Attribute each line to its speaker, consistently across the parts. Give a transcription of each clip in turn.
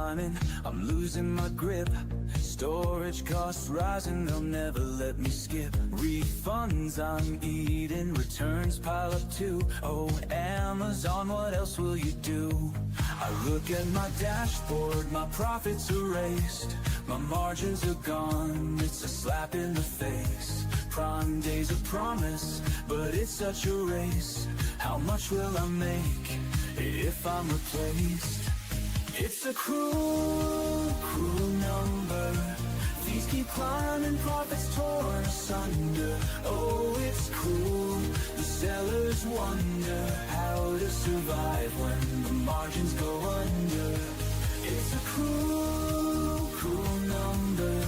Speaker 1: climbing, I'm losing my grip. Storage costs rising, they'll never let me skip. Refunds I'm eating, returns pile up too. Oh, Amazon, what else will you do? I look at my dashboard, my profits erased. My margins are gone, it's a slap in the face. Prime Day's a promise, but it's such a race. How much will I make if I'm replaced? It's a cruel, cruel number. Fees keep climbing, profits torn asunder. Oh, it's cruel, the sellers wonder how to survive when the margins go under. It's a cruel, cruel number.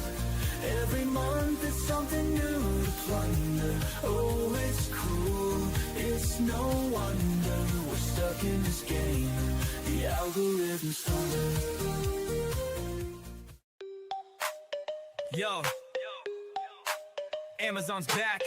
Speaker 1: Every month it's something new to plunder. Oh, it's cruel, it's no wonder we're stuck in this game. The algorithm's thunder.
Speaker 2: Yo, Amazon's back,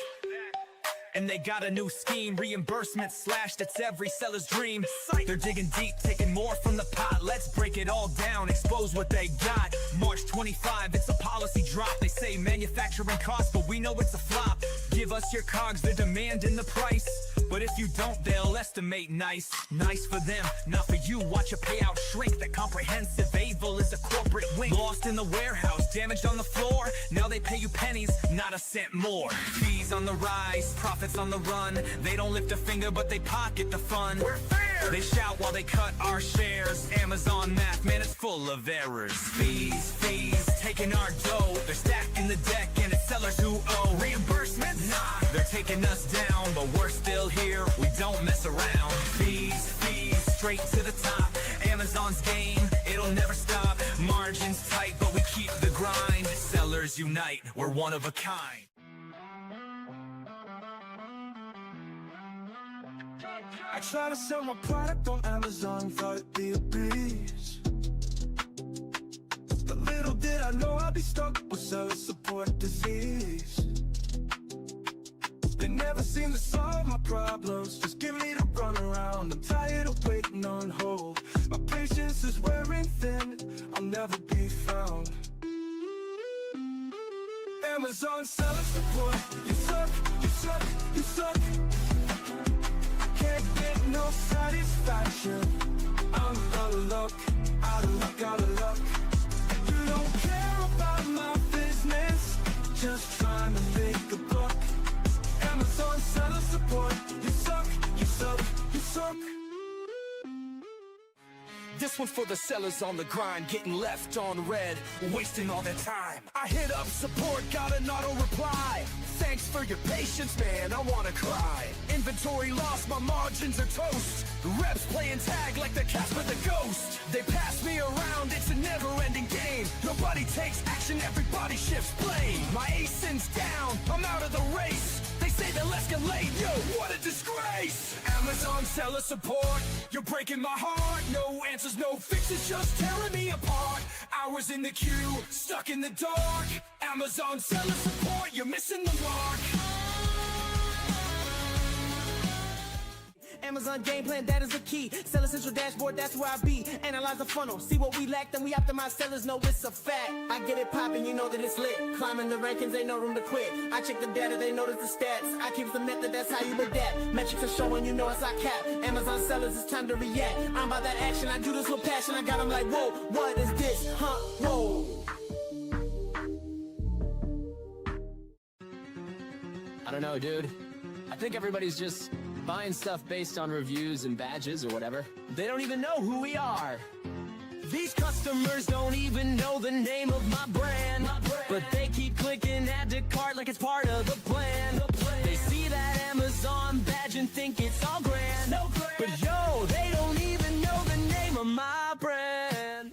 Speaker 2: and they got a new scheme. Reimbursement slashed, it's every seller's dream. They're digging deep, taking more from the pot. Let's break it all down, expose what they got. March 25, it's a policy drop. They say manufacturing costs, but we know it's a flop. Give us your cogs, they're demanding the price. But if you don't, they'll estimate nice. Nice for them, not for you. Watch a payout shrink. That comprehensive evil is a corporate wing. Lost in the warehouse, damaged on the floor. Now they pay you pennies, not a cent more. Fees on the rise, profits on the run. They don't lift a finger, but they pocket the fun. We're fair! They shout while they cut our shares. Amazon math, man, it's full of errors. Fees, taking our dough. They're stacking the deck, and it's sellers who owe. Reimbursements? Nah, they're taking us down, but we're still here, we don't mess around. Fees, straight to the top. Amazon's game, it'll never stop. Margins tight, but we keep the grind. Sellers unite, we're one of a kind.
Speaker 1: I try to sell my product on Amazon, thought it'd be a breeze. But little did I know I'd be stuck with seller support disease. They never seem to solve my problems, just give me the runaround. I'm tired of waiting on hold. My patience is wearing thin, I'll never be found. Amazon seller support, you suck, you suck, you suck. Can't get no satisfaction. I'm out of luck, out of luck, out of luck. You don't care about my business, just trying to make a buck. Amazon seller support, you suck, you suck, you suck.
Speaker 2: This one's for the sellers on the grind, getting left on red, wasting all their time. I hit up support, got an auto reply. Thanks for your patience, man, I wanna cry. Inventory lost, my margins are toast. Reps playing tag like the Casper the Ghost. They pass me around, it's a never-ending game. Nobody takes action, everybody shifts blame. My ASIN's down, I'm out of the race. They say they'll escalate, yo, what a disgrace. Amazon seller support, you're breaking my heart. No answers, no fixes, just tearing me apart. Hours in the queue, stuck in the dark. Amazon seller support, you're missing the mark.
Speaker 3: Amazon game plan, that is the key. Seller central dashboard, that's where I be. Analyze the funnel, see what we lack, then we optimize. Sellers know it's a fact. I get it poppin', you know that it's lit. Climbing the rankings, ain't no room to quit. I check the data, they notice the stats. I keep the method, that's how you adapt. Metrics are showing, you know it's our cap. Amazon sellers, it's time to react. I'm about that action, I do this with passion. I got them like, whoa, what is this? Huh, whoa.
Speaker 4: I don't know, dude. I think everybody's just buying stuff based on reviews and badges or whatever. They don't even know who we are. These customers don't even know the name of my brand, but they keep clicking add to cart like it's part of the plan. They see that Amazon badge and think it's all grand, but yo, they don't even know the name of my brand.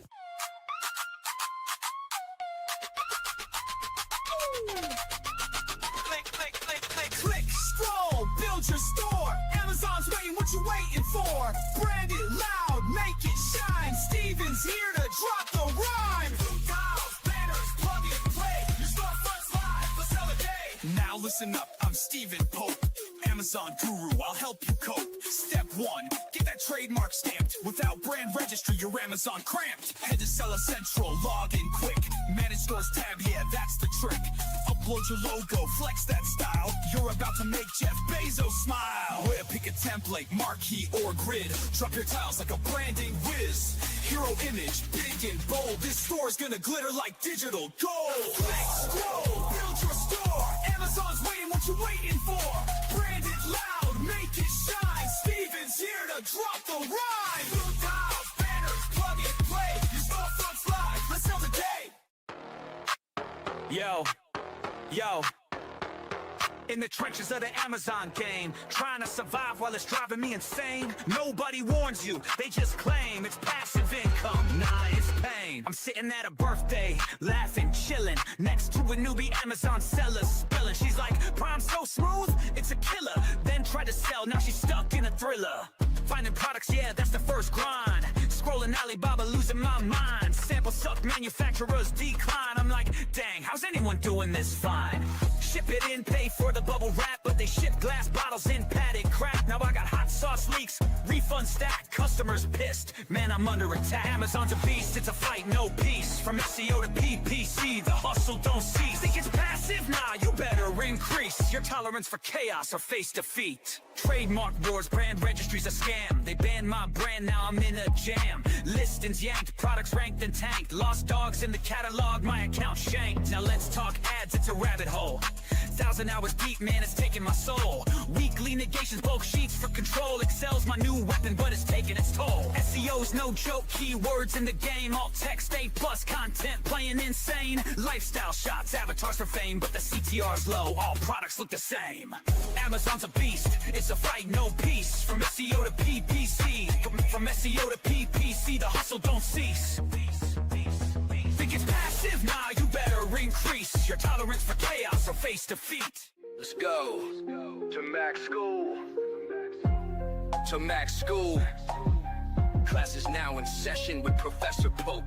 Speaker 2: Click, scroll, build your store. Amazon's waiting, what you waiting for? Brand it loud, make it shine. Steven's here to drop the rhyme. Dials, banners, plug and play. Your storefront's live, let's sell a day. Now listen up, I'm Steven Pope. Amazon guru, I'll help you cope. Step 1, get that trademark stamped. Without brand registry, your Amazon cramped. Head to Seller Central, log in quick. Manage stores tab, yeah, that's the trick. Upload your logo, flex that style. You're about to make Jeff Bezos smile. Where pick a template, marquee or grid. Drop your tiles like a branding whiz. Hero image, big and bold. This store's gonna glitter like digital gold. Flex, grow, build your store. Amazon's waiting, what you waiting for? Brand it loud, make it shine. Steven's here to drop the rhyme. Blue tiles, banners, plug and play. Your storefront's live, let's sell the day. Yo. In the trenches of the Amazon game, trying to survive while it's driving me insane. Nobody warns you, they just claim it's passive income. Nah, it's pain. I'm sitting at a birthday, laughing, chilling, next to a newbie Amazon seller spilling. She's like, Prime's so smooth, it's a killer. Then tried to sell, now she's stuck in a thriller. Finding products, yeah, that's the first grind. Scrolling Alibaba, losing my mind. Sample suck, manufacturers decline. I'm like, dang, how's anyone doing this fine? Ship it in, pay for the bubble wrap, but they ship glass bottles in padded crap. Now I got hot sauce leaks, refund stacked, customers pissed. Man, I'm under attack. Amazon's a beast, it's a fight, no peace. From SEO to PPC, the hustle don't cease. Think it's passive? Nah, you better increase your tolerance for chaos or face defeat. Trademark wars, brand registry's a scam. They banned my brand, now I'm in a jam. Listings yanked, products ranked and tanked. Lost dogs in the catalog, my account shanked. Now let's talk ads, it's a rabbit hole. 1,000 hours deep, man, it's taking my soul. Weekly negations, bulk sheets for control. Excel's my new weapon, but it's taking its toll. SEO's no joke, keywords in the game. All text, A+ content, playing insane. Lifestyle shots, avatars for fame, but the CTR's low, all products look the same. Amazon's a beast, it's a fight, no peace. From SEO to PPC, from SEO to PPC, the hustle don't cease. Think it's passive? Nah, you better increase your tolerance for chaos or face defeat. Let's go to Mac School. To Mac School. Class is now in session with Professor Pope.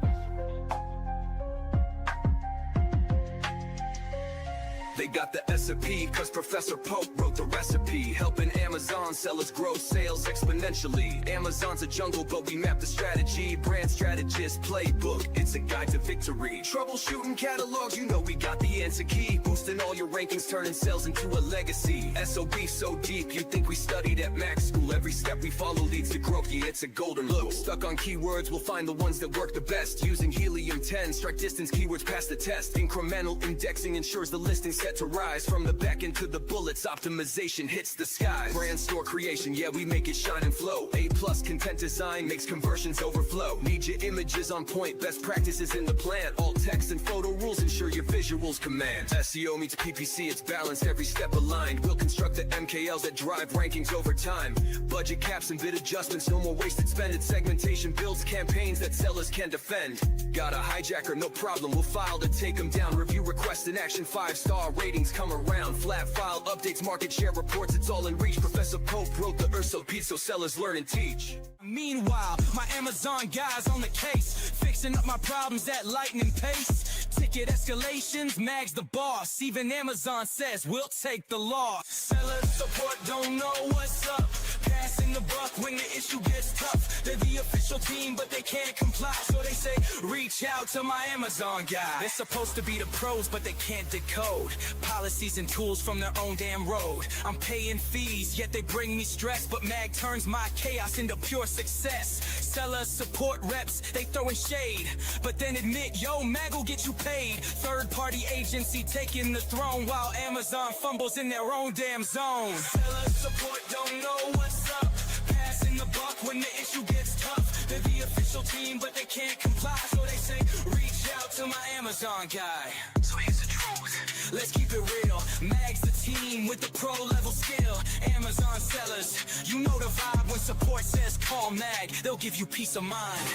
Speaker 2: They got the S&P cause Professor Pope wrote the recipe, helping Amazon sellers grow sales exponentially. Amazon's a jungle, but we map the strategy. Brand strategist playbook, it's a guide to victory. Troubleshooting catalogs, you know we got the answer key. Boosting all your rankings, turning sales into a legacy. SOB so deep, you think we studied at Mac School. Every step we follow leads to growth, yeah, it's a golden rule. Stuck on keywords, we'll find the ones that work the best. Using Helium-10, strike distance keywords pass the test. Incremental indexing ensures the listing set to rise. From the back end to the bullets, optimization hits the skies. Brand store creation, yeah, we make it shine and flow. A+ content design makes conversions overflow. Need your images on point, best practices in the plan. All text and photo rules ensure your visuals command. SEO meets PPC, it's balanced, every step aligned. We'll construct the MKLs that drive rankings over time. Budget caps and bid adjustments, no more wasted spending. Segmentation builds campaigns that sellers can defend. Got a hijacker, no problem, we'll file to take them down. Review requests in action, 5-star ratings come around. Flat file updates, market share reports, it's all in reach. Professor Pope wrote the Urso so sellers learn and teach.
Speaker 3: Meanwhile, my Amazon guys on the case, fixing up my problems at lightning pace. Ticket escalations, Mag's the boss. Even Amazon says we'll take the loss. Seller support don't know what's up. Passing the buck when the issue gets tough. They're the official team, but they can't comply. So they say, reach out to my Amazon guy. They're supposed to be the pros, but they can't decode policies and tools from their own damn road. I'm paying fees, yet they bring me stress. But Mag turns my chaos into pure success. Seller support reps, they throwing shade, but then admit, yo, Mag will get you paid. Third-party agency taking the throne while Amazon fumbles in their own damn zone. Seller support don't know what's up. Passing the buck when the issue gets tough. They're the official team, but they can't comply. So they say, reach out to my Amazon guy. So here's the truth, let's keep it real. Mag's the team with the pro-level skill. Amazon sellers, you know the vibe when support says call Mag. They'll give you peace of mind.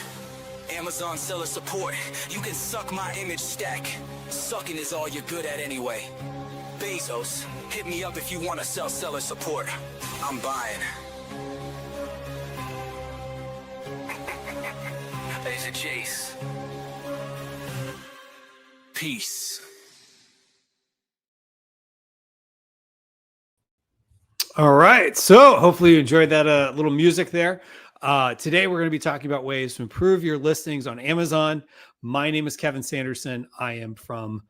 Speaker 3: Amazon seller support, you can suck my image stack. Sucking is all you're good at anyway. Bezos, hit me up if you want to sell seller support. I'm buying. There's a chase. Peace.
Speaker 5: All right. So hopefully you enjoyed that little music there. Today we're going to be talking about ways to improve your listings on Amazon. My name is Kevin Sanderson. I am from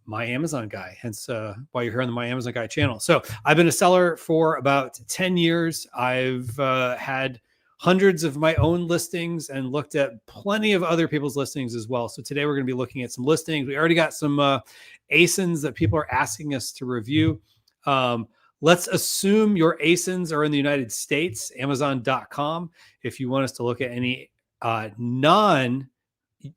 Speaker 5: My Amazon Guy, hence why you're here on the My Amazon Guy channel. So I've been a seller for about 10 years. I've had hundreds of my own listings and looked at plenty of other people's listings as well. So today we're going to be looking at some listings. We already got some ASINs that people are asking us to review. Let's assume your ASINs are in the United States, Amazon.com. If you want us to look at any non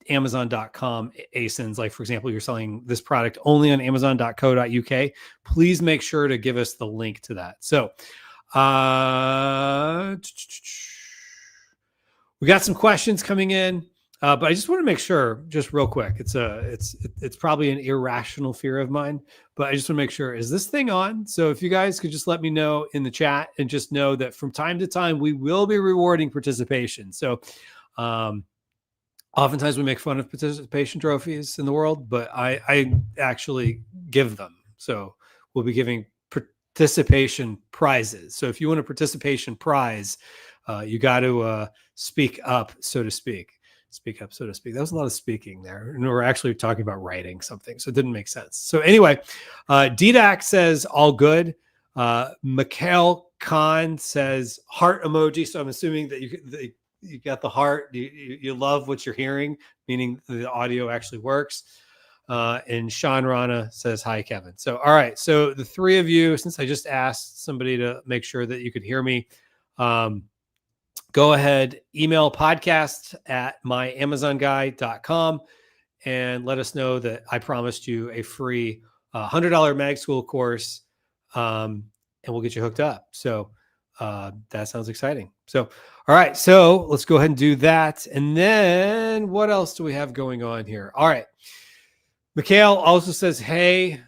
Speaker 5: Amazon.com ASINs, like for example, you're selling this product only on Amazon.co.uk, please make sure to give us the link to that. So we got some questions coming in, but I just want to make sure, just real quick, it's probably an irrational fear of mine, but I just want to make sure, is this thing on? So if you guys could just let me know in the chat, and just know that from time to time we will be rewarding participation. So oftentimes we make fun of participation trophies in the world, but I actually give them. So we'll be giving participation prizes. So if you want a participation prize, you got to speak up, so to speak. Speak up, so to speak. That was a lot of speaking there. And we're actually talking about writing something, so it didn't make sense. So anyway, DDAC says all good. Mikhail Khan says heart emoji. So I'm assuming that you got the heart. You love what you're hearing, meaning the audio actually works. And Sean Rana says, hi, Kevin. So, all right. So the three of you, since I just asked somebody to make sure that you could hear me, go ahead, email podcast@myamazonguy.com and let us know that I promised you a free $100 mag school course, and we'll get you hooked up. So that sounds exciting. So, all right. So let's go ahead and do that. And then what else do we have going on here? All right. Mikhail also says, hey,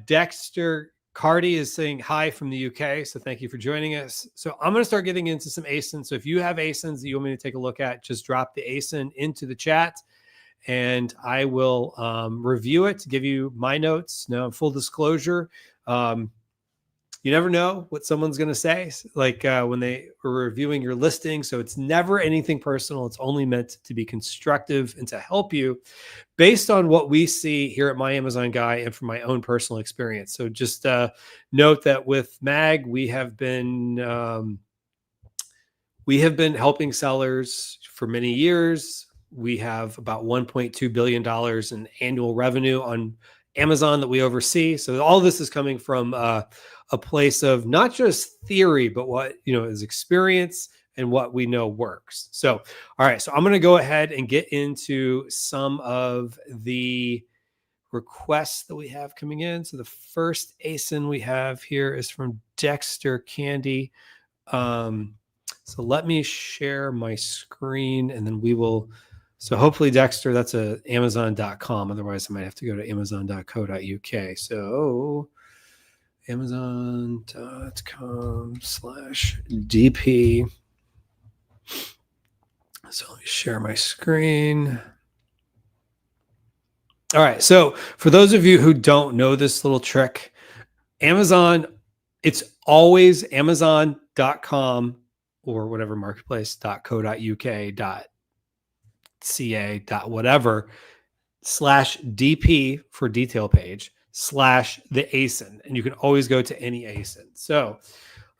Speaker 5: Dexter Cardi is saying hi from the UK. So thank you for joining us. So I'm going to start getting into some ASINs. So if you have ASINs that you want me to take a look at, just drop the ASIN into the chat and I will review it to give you my notes. Now, full disclosure, you never know what someone's going to say, like when they were reviewing your listing. So it's never anything personal. It's only meant to be constructive and to help you based on what we see here at My Amazon Guy and from my own personal experience. So just note that with MAG, we have been helping sellers for many years. We have about $1.2 billion in annual revenue on Amazon that we oversee. So all this is coming from a place of not just theory, but what is experience and what we know works. So, all right. So I'm going to go ahead and get into some of the requests that we have coming in. So the first ASIN we have here is from Dexter Candy. So let me share my screen and then we will. So hopefully, Dexter, that's a Amazon.com. Otherwise, I might have to go to Amazon.co.uk. So Amazon.com/DP. So let me share my screen. All right. So for those of you who don't know this little trick, Amazon, it's always Amazon.com or whatever marketplace.co.uk. .ca whatever /DP for detail page /the ASIN, and you can always go to any ASIN. So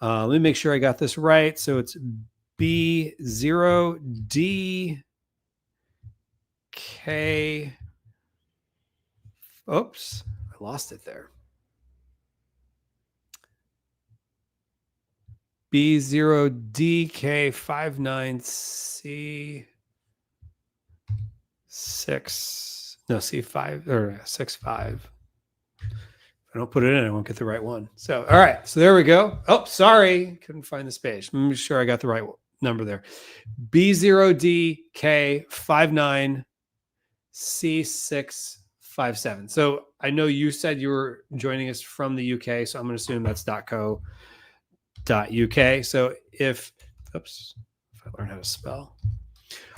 Speaker 5: let me make sure I got this right. So it's B0DK. Oops, I lost it there. B0DK59C. C5 or 65. If I don't put it in, I won't get the right one. So, all right. So there we go. Oh, sorry. Couldn't find this page. Let me be sure I got the right number there. B0DK59C657. So I know you said you were joining us from the UK. So I'm going to assume that's .co.uk. So if I learn how to spell.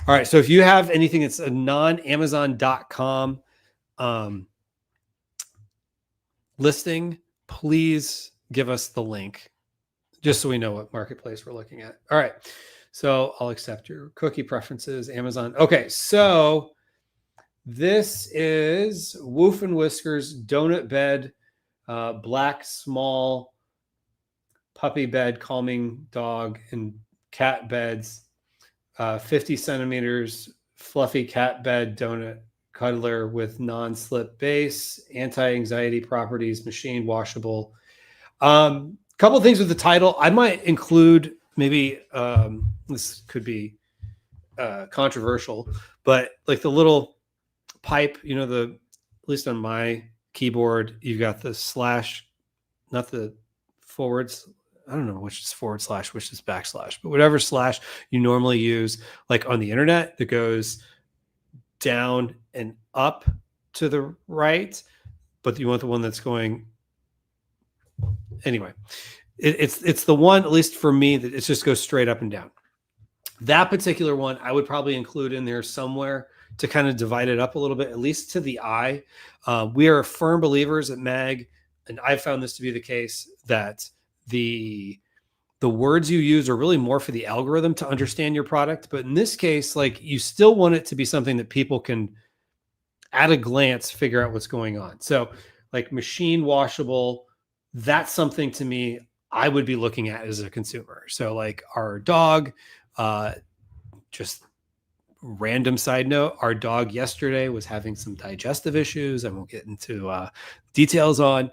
Speaker 5: All right. So if you have anything that's a non-Amazon.com listing, please give us the link just so we know what marketplace we're looking at. All right. So I'll accept your cookie preferences, Amazon. Okay. So this is Woof and Whiskers donut bed, black, small puppy bed, calming dog and cat beds, 50 centimeters, fluffy cat bed, donut cuddler with non-slip base, anti-anxiety properties, machine washable. Couple things with the title. I might include maybe this could be controversial, but like the little pipe, you know, the at least on my keyboard, you've got the slash, not the forwards. I don't know which is forward slash, which is backslash, but whatever slash you normally use, like on the internet, that goes down and up to the right, but you want the one that's going anyway. It's the one, at least for me, that it just goes straight up and down. That particular one, I would probably include in there somewhere to kind of divide it up a little bit, at least to the eye. We are firm believers at MAG, and I've found this to be the case, that the words you use are really more for the algorithm to understand your product. But in this case, like, you still want it to be something that people can at a glance figure out what's going on. So like machine washable, that's something to me I would be looking at as a consumer. So like our dog, just random side note, our dog yesterday was having some digestive issues. I won't get into details on,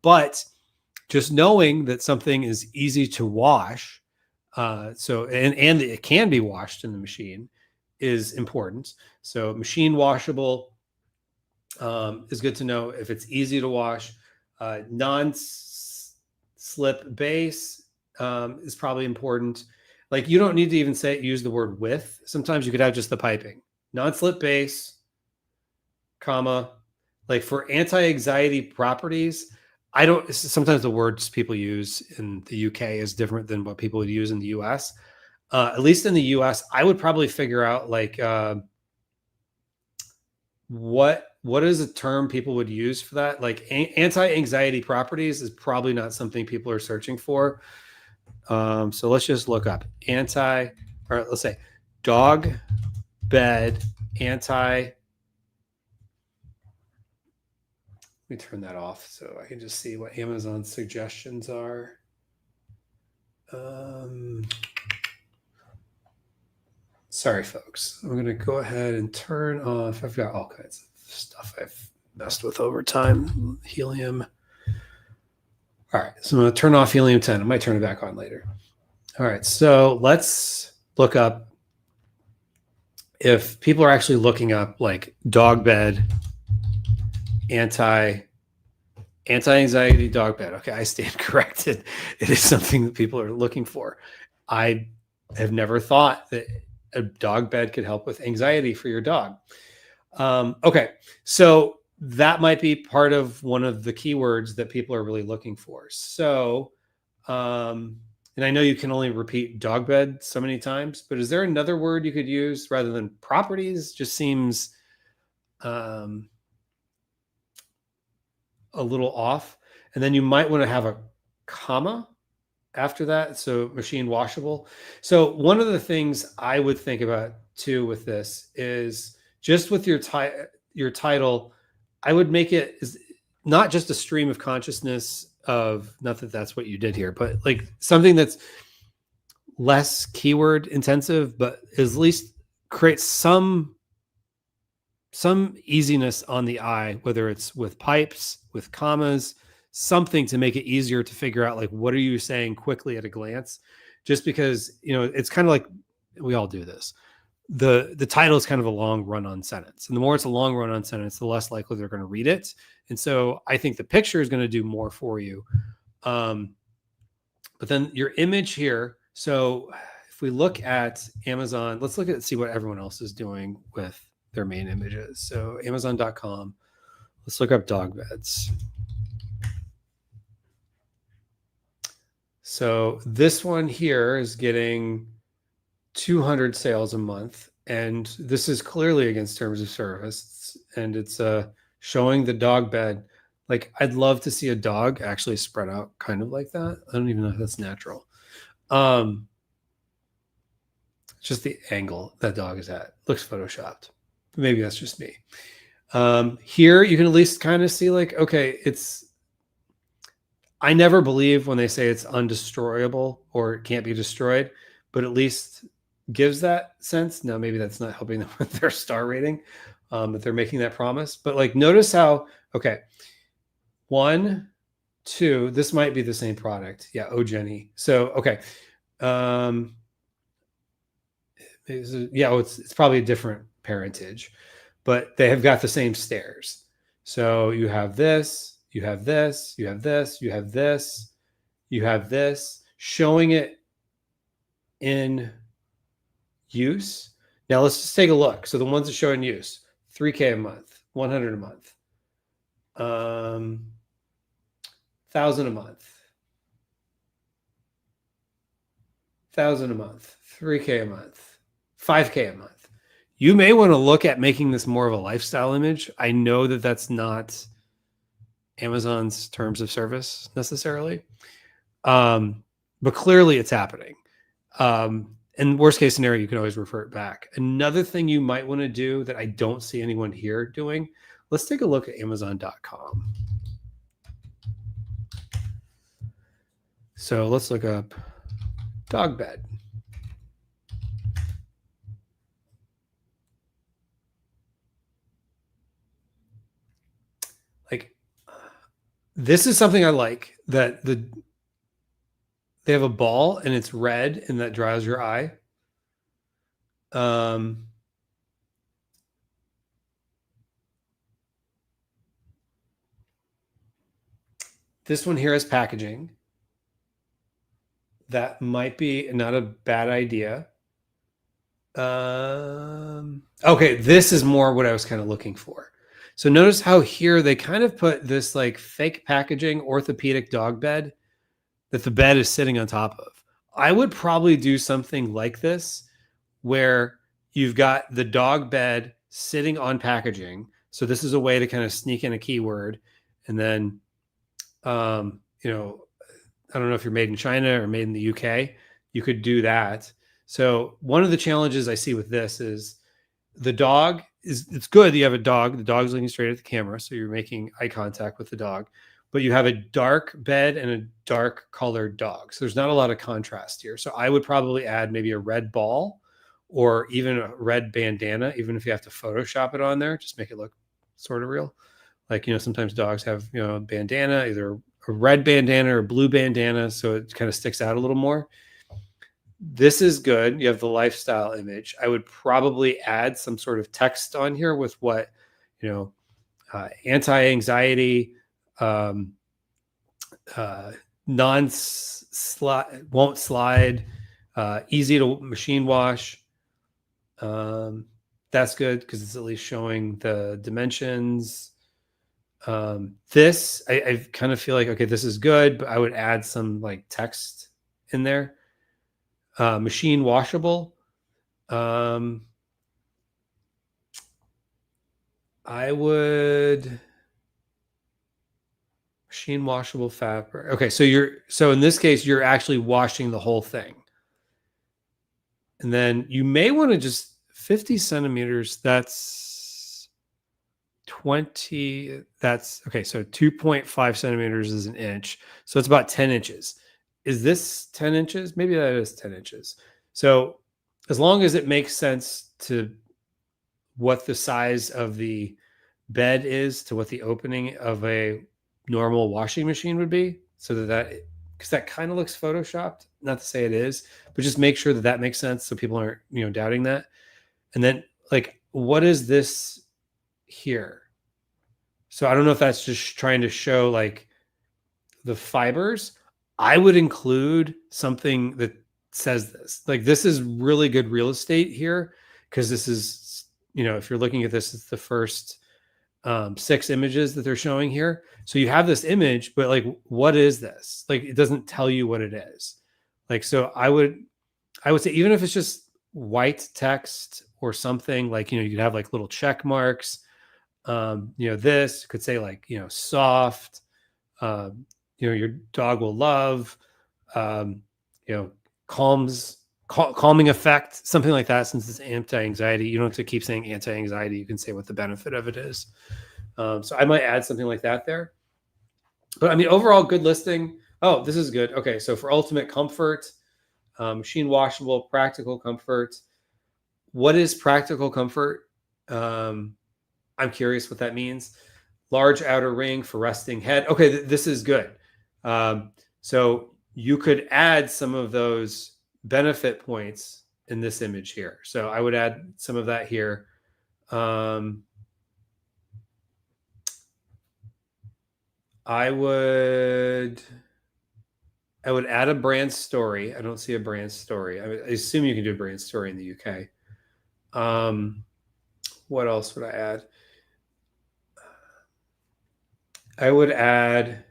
Speaker 5: but just knowing that something is easy to wash, so and it can be washed in the machine, is important. So machine washable is good to know if it's easy to wash. Non-slip base is probably important. Like, you don't need to even use the word with. Sometimes you could have just the piping. Non-slip base, comma. Like for anti-anxiety properties, sometimes the words people use in the UK is different than what people would use in the US. At least in the US, I would probably figure out like what is a term people would use for that? Like anti-anxiety properties is probably not something people are searching for. So let's just look up let's say dog bed anti. Let me turn that off so I can just see what Amazon's suggestions are. Sorry, folks. I'm going to go ahead and turn off. I've got all kinds of stuff I've messed with over time. Helium. All right. So I'm going to turn off Helium 10. I might turn it back on later. All right. So let's look up if people are actually looking up like dog bed, anti-anxiety dog bed. Okay. I stand corrected. It is something that people are looking for. I have never thought that a dog bed could help with anxiety for your dog. Okay. So that might be part of one of the keywords that people are really looking for. So, and I know you can only repeat dog bed so many times, but is there another word you could use rather than properties? Just seems a little off. And then you might want to have a comma after that. So machine washable. So one of the things I would think about too with this is just with your title, I would make it is not just a stream of consciousness of, not that that's what you did here, but like something that's less keyword intensive, but at least creates some easiness on the eye, whether it's with pipes, with commas, something to make it easier to figure out, like, what are you saying quickly at a glance? Just because, you know, it's kind of like, we all do this. The title is kind of a long run-on sentence. And the more it's a long run-on sentence, the less likely they're going to read it. And so I think the picture is going to do more for you. But then your image here. So if we look at Amazon, let's see what everyone else is doing with their main images. So Amazon.com, let's look up dog beds. So this one here is getting 200 sales a month, and this is clearly against terms of service, and it's showing the dog bed. Like I'd love to see a dog actually spread out kind of like that. I don't even know if that's natural. Just the angle that dog is at looks photoshopped. Maybe that's just me. Here you can at least kind of see like, okay, I never believe when they say it's undestroyable or it can't be destroyed, but at least gives that sense. Now, maybe that's not helping them with their star rating, that they're making that promise. But like, notice how, okay, 1, 2, this might be the same product. Yeah, Oh Jenny. So, okay. It's probably a different parentage, but they have got the same stairs. So you have this, you have this, you have this, you have this, you have this, showing it in use. Now let's just take a look. So the ones that show in use, 3K a month, 100 a month, 1,000 a month, 1,000 a month, 3K a month, 5K a month. You may want to look at making this more of a lifestyle image. I know that that's not Amazon's terms of service necessarily, but clearly it's happening. And worst case scenario, you can always refer it back. Another thing you might want to do that I don't see anyone here doing, let's take a look at Amazon.com. So let's look up dog bed. Like, this is something I like, that they have a ball and it's red and that draws your eye. This one here is packaging. That might be not a bad idea. Okay, this is more what I was kind of looking for. So notice how here they kind of put this like fake packaging orthopedic dog bed that the bed is sitting on top of. I would probably do something like this where you've got the dog bed sitting on packaging. So this is a way to kind of sneak in a keyword. And then, you know, I don't know if you're made in China or made in the UK, you could do that. So one of the challenges I see with this is the dog it's good. You have a dog, the dog's looking straight at the camera. So you're making eye contact with the dog, but you have a dark bed and a dark colored dog. So there's not a lot of contrast here. So I would probably add maybe a red ball or even a red bandana, even if you have to Photoshop it on there, just make it look sort of real. Like, you know, sometimes dogs have, you know, a bandana, either a red bandana or a blue bandana. So it kind of sticks out a little more. This is good. You have the lifestyle image. I would probably add some sort of text on here with what, you know, anti-anxiety, non-slide, won't slide, easy to machine wash. That's good because it's at least showing the dimensions. This, I kind of feel like, okay, this is good, but I would add some like text in there. Machine washable. I would machine washable fabric. Okay, so in this case, you're actually washing the whole thing. And then you may want to just 50 centimeters. That's 20. That's okay. So 2.5 centimeters is an inch. So it's about 10 inches. Is this 10 inches? Maybe that is 10 inches. So as long as it makes sense to what the size of the bed is to what the opening of a normal washing machine would be, so because that kind of looks photoshopped, not to say it is, but just make sure that that makes sense so people aren't, you know, doubting that. And then like, what is this here? So I don't know if that's just trying to show like the fibers. I would include something that says this. Like, this is really good real estate here because this is, you know, if you're looking at this, it's the first 6 images that they're showing here. So you have this image, but like, what is this? Like, it doesn't tell you what it is. Like, so I would say, even if it's just white text or something, like, you know, you could have like little check marks. This could say like, soft, your dog will love, um, calming effect, something like that. Since it's anti-anxiety, you don't have to keep saying anti-anxiety. You can say what the benefit of it is. So I might add something like that there. But I mean, overall, good listing. Oh, this is good. Okay, so for ultimate comfort, machine washable, practical comfort. What is practical comfort? I'm curious what that means. Large outer ring for resting head. Okay, this is good. So you could add some of those benefit points in this image here. So I would add some of that here. I would add a brand story. I don't see a brand story. I assume you can do a brand story in the UK. What else would I add? I would add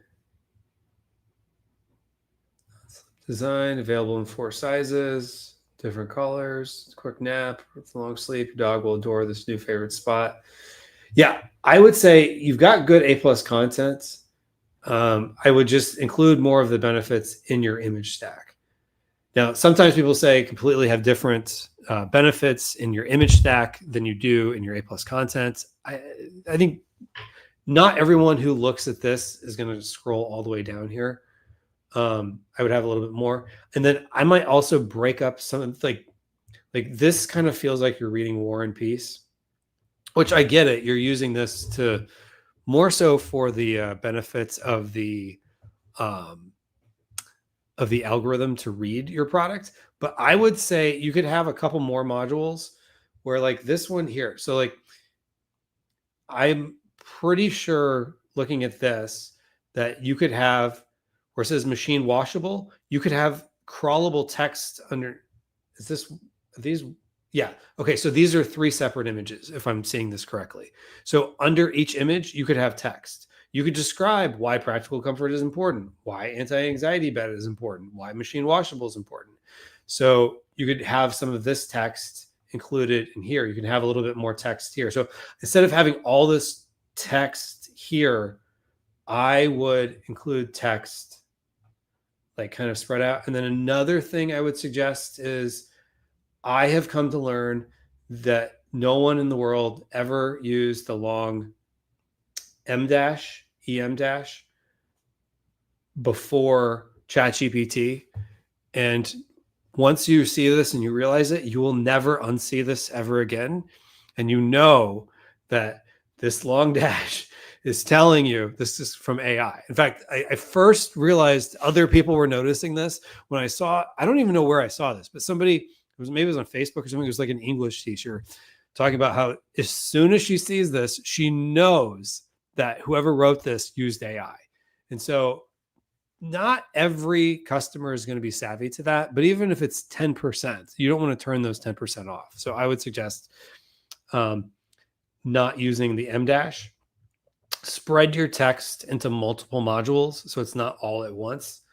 Speaker 5: design available in 4 sizes, different colors, quick nap, with long sleep. Your dog will adore this new favorite spot. Yeah, I would say you've got good A+ content. I would just include more of the benefits in your image stack. Now, sometimes people say completely have different benefits in your image stack than you do in your A+ content. I think not everyone who looks at this is going to scroll all the way down here. I would have a little bit more, and then I might also break up some like this. Kind of feels like you're reading War and Peace, which I get it. You're using this to more so for the benefits of the algorithm to read your product. But I would say you could have a couple more modules where like this one here. So like I'm pretty sure looking at this that you could have where it says machine washable, you could have crawlable text under. Is this these? Yeah. Okay. So these are 3 separate images, if I'm seeing this correctly. So under each image, you could have text. You could describe why practical comfort is important, why anti-anxiety bed is important, why machine washable is important. So you could have some of this text included in here. You can have a little bit more text here. So instead of having all this text here, I would include text like kind of spread out. And then another thing I would suggest is I have come to learn that no one in the world ever used the long em dash before ChatGPT. And once you see this and you realize it, you will never unsee this ever again. And you know that this long dash is telling you this is from AI. In fact, I first realized other people were noticing this when I don't even know where I saw this, but somebody, maybe it was on Facebook or something. It was like an English teacher talking about how as soon as she sees this, she knows that whoever wrote this used AI. And so not every customer is going to be savvy to that, but even if it's 10%, you don't want to turn those 10% off. So I would suggest not using the em dash. Spread your text into multiple modules so it's not all at once,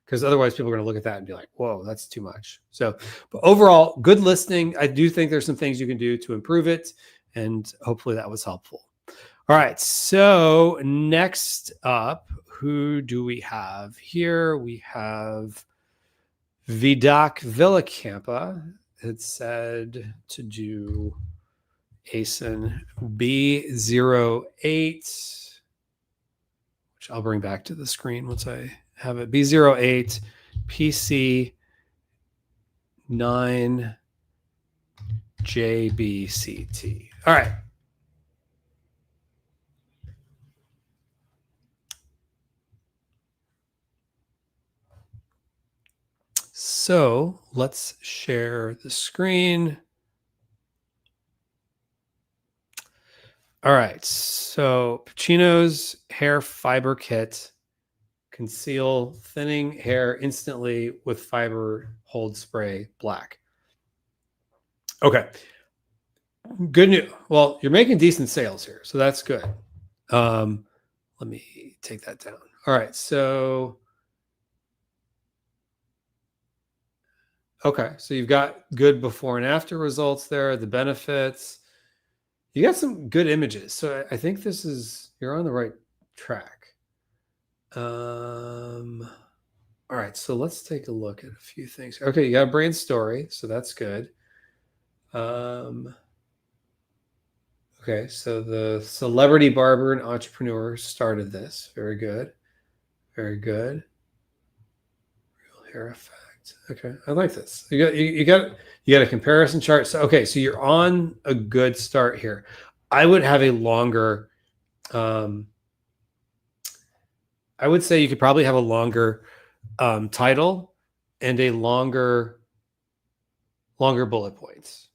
Speaker 5: because otherwise people are going to look at that and be like, whoa, that's too much. So, but overall, good listing. I do think there's some things you can do to improve it, and hopefully that was helpful. All right, so next up, who do we have here? We have Vidak Villacampa. It said to do ASIN B08, which I'll bring back to the screen once I have it. B08 PC 9 JBCT. All right. So let's share the screen. All right. So Pacino's hair fiber kit, conceal thinning hair instantly with fiber hold spray black. Okay. Good news. Well, you're making decent sales here, so that's good. Let me take that down. All right. So okay, so you've got good before and after results there, the benefits. You got some good images. So I think you're on the right track. All right, so let's take a look at a few things. Okay, you got a brand story, so that's good. Okay, so the celebrity barber and entrepreneur started this. Very good. Very good. Real hair effect. Okay, I like this. You got a comparison chart. So okay, so you're on a good start here. I would have a longer I would say you could probably have a longer title and a longer bullet points.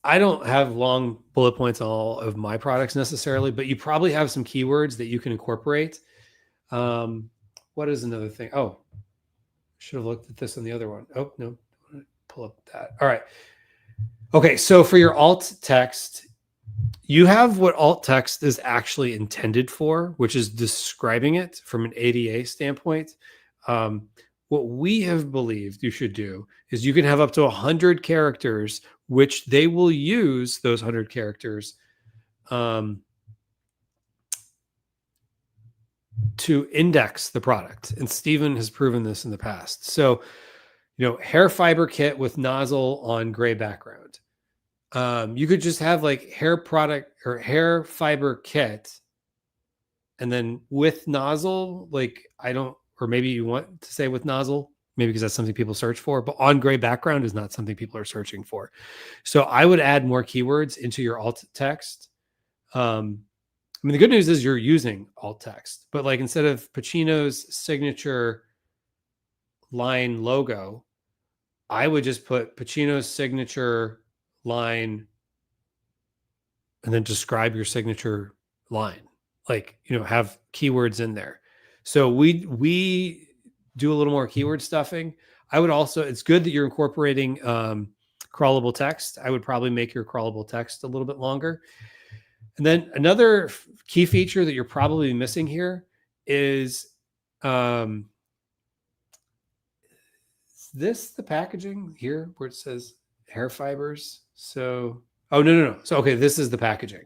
Speaker 5: I don't have long bullet points on all of my products necessarily, but you probably have some keywords that you can incorporate. What is another thing? Oh, should have looked at this on the other one. Oh, no, pull up that. All right. Okay, so for your alt text, you have what alt text is actually intended for, which is describing it from an ADA standpoint. What we have believed you should do is you can have up to 100 characters, which they will use those 100 characters to index the product. And Stephen has proven this in the past. So, hair fiber kit with nozzle on gray background. You could just have like hair product or hair fiber kit, and then with nozzle, or maybe you want to say with nozzle, maybe because that's something people search for, but on gray background is not something people are searching for. So I would add more keywords into your alt text. The good news is you're using alt text, but like instead of Pacino's signature line logo, I would just put Pacino's signature line and then describe your signature line, have keywords in there. So we do a little more keyword stuffing. I would also, it's good that you're incorporating crawlable text. I would probably make your crawlable text a little bit longer. And then another key feature that you're probably missing here is this the packaging here where it says hair fibers. So, oh, no. So, okay, this is the packaging.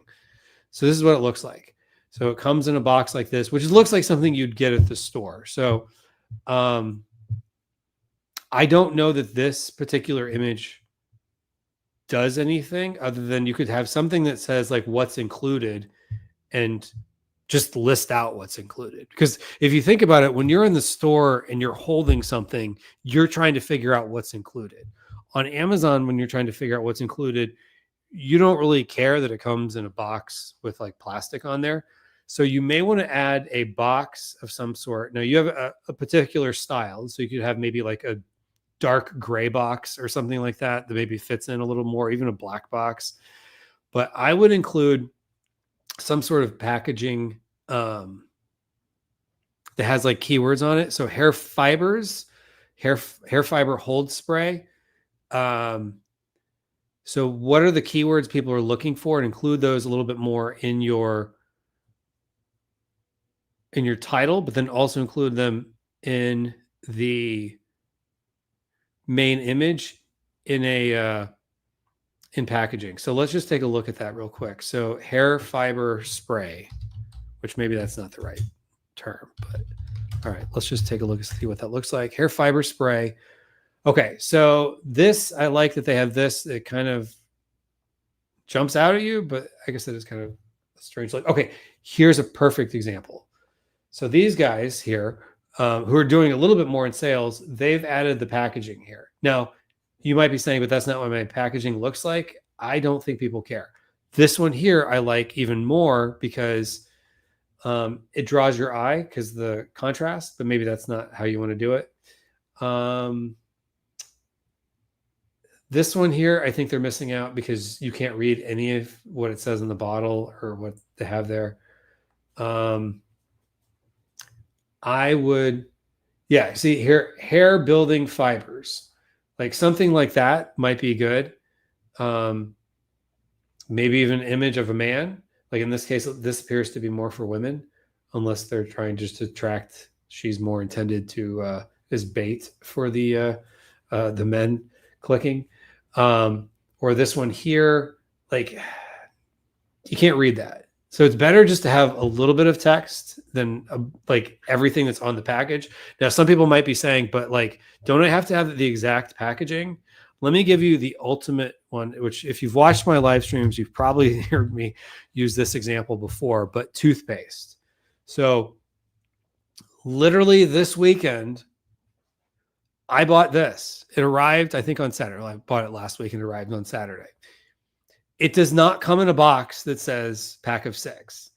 Speaker 5: So this is what it looks like. So it comes in a box like this, which looks like something you'd get at the store. So I don't know that this particular image does anything other than you could have something that says like what's included and just list out what's included. Because if you think about it, when you're in the store and you're holding something, you're trying to figure out what's included. On Amazon, when you're trying to figure out what's included, you don't really care that it comes in a box with like plastic on there. So you may want to add a box of some sort. Now you have a particular style. So you could have maybe like a dark gray box or something like that maybe fits in a little more, even a black box. But I would include some sort of packaging that has like keywords on it. So hair fibers, hair fiber hold spray. So what are the keywords people are looking for, and include those a little bit more in your title, but then also include them in the main image in packaging. So let's just take a look at that real quick. So hair fiber spray, which maybe that's not the right term, but all right, let's just take a look and see what that looks like. Hair fiber spray. Okay, so this, I like that they have this. It kind of jumps out at you, but I guess that is kind of a strange look. Okay, here's a perfect example. So these guys here, who are doing a little bit more in sales, they've added the packaging here. Now, you might be saying, but that's not what my packaging looks like. I don't think people care. This one here, I like even more because it draws your eye because the contrast, but maybe that's not how you want to do it. This one here, I think they're missing out because you can't read any of what it says in the bottle or what they have there. I would, yeah, see here, hair building fibers, like something like that might be good. Maybe even an image of a man. Like in this case, this appears to be more for women, unless they're trying just to attract. She's more intended to as bait for the men clicking. Or this one here, like you can't read that. So it's better just to have a little bit of text than like everything that's on the package. Now, some people might be saying, but like, don't I have to have the exact packaging? Let me give you the ultimate one, which if you've watched my live streams, you've probably heard me use this example before, but toothpaste. So literally this weekend, I bought this. It arrived, I think, on Saturday. I bought it last week and it arrived on Saturday. It does not come in a box that says pack of 6.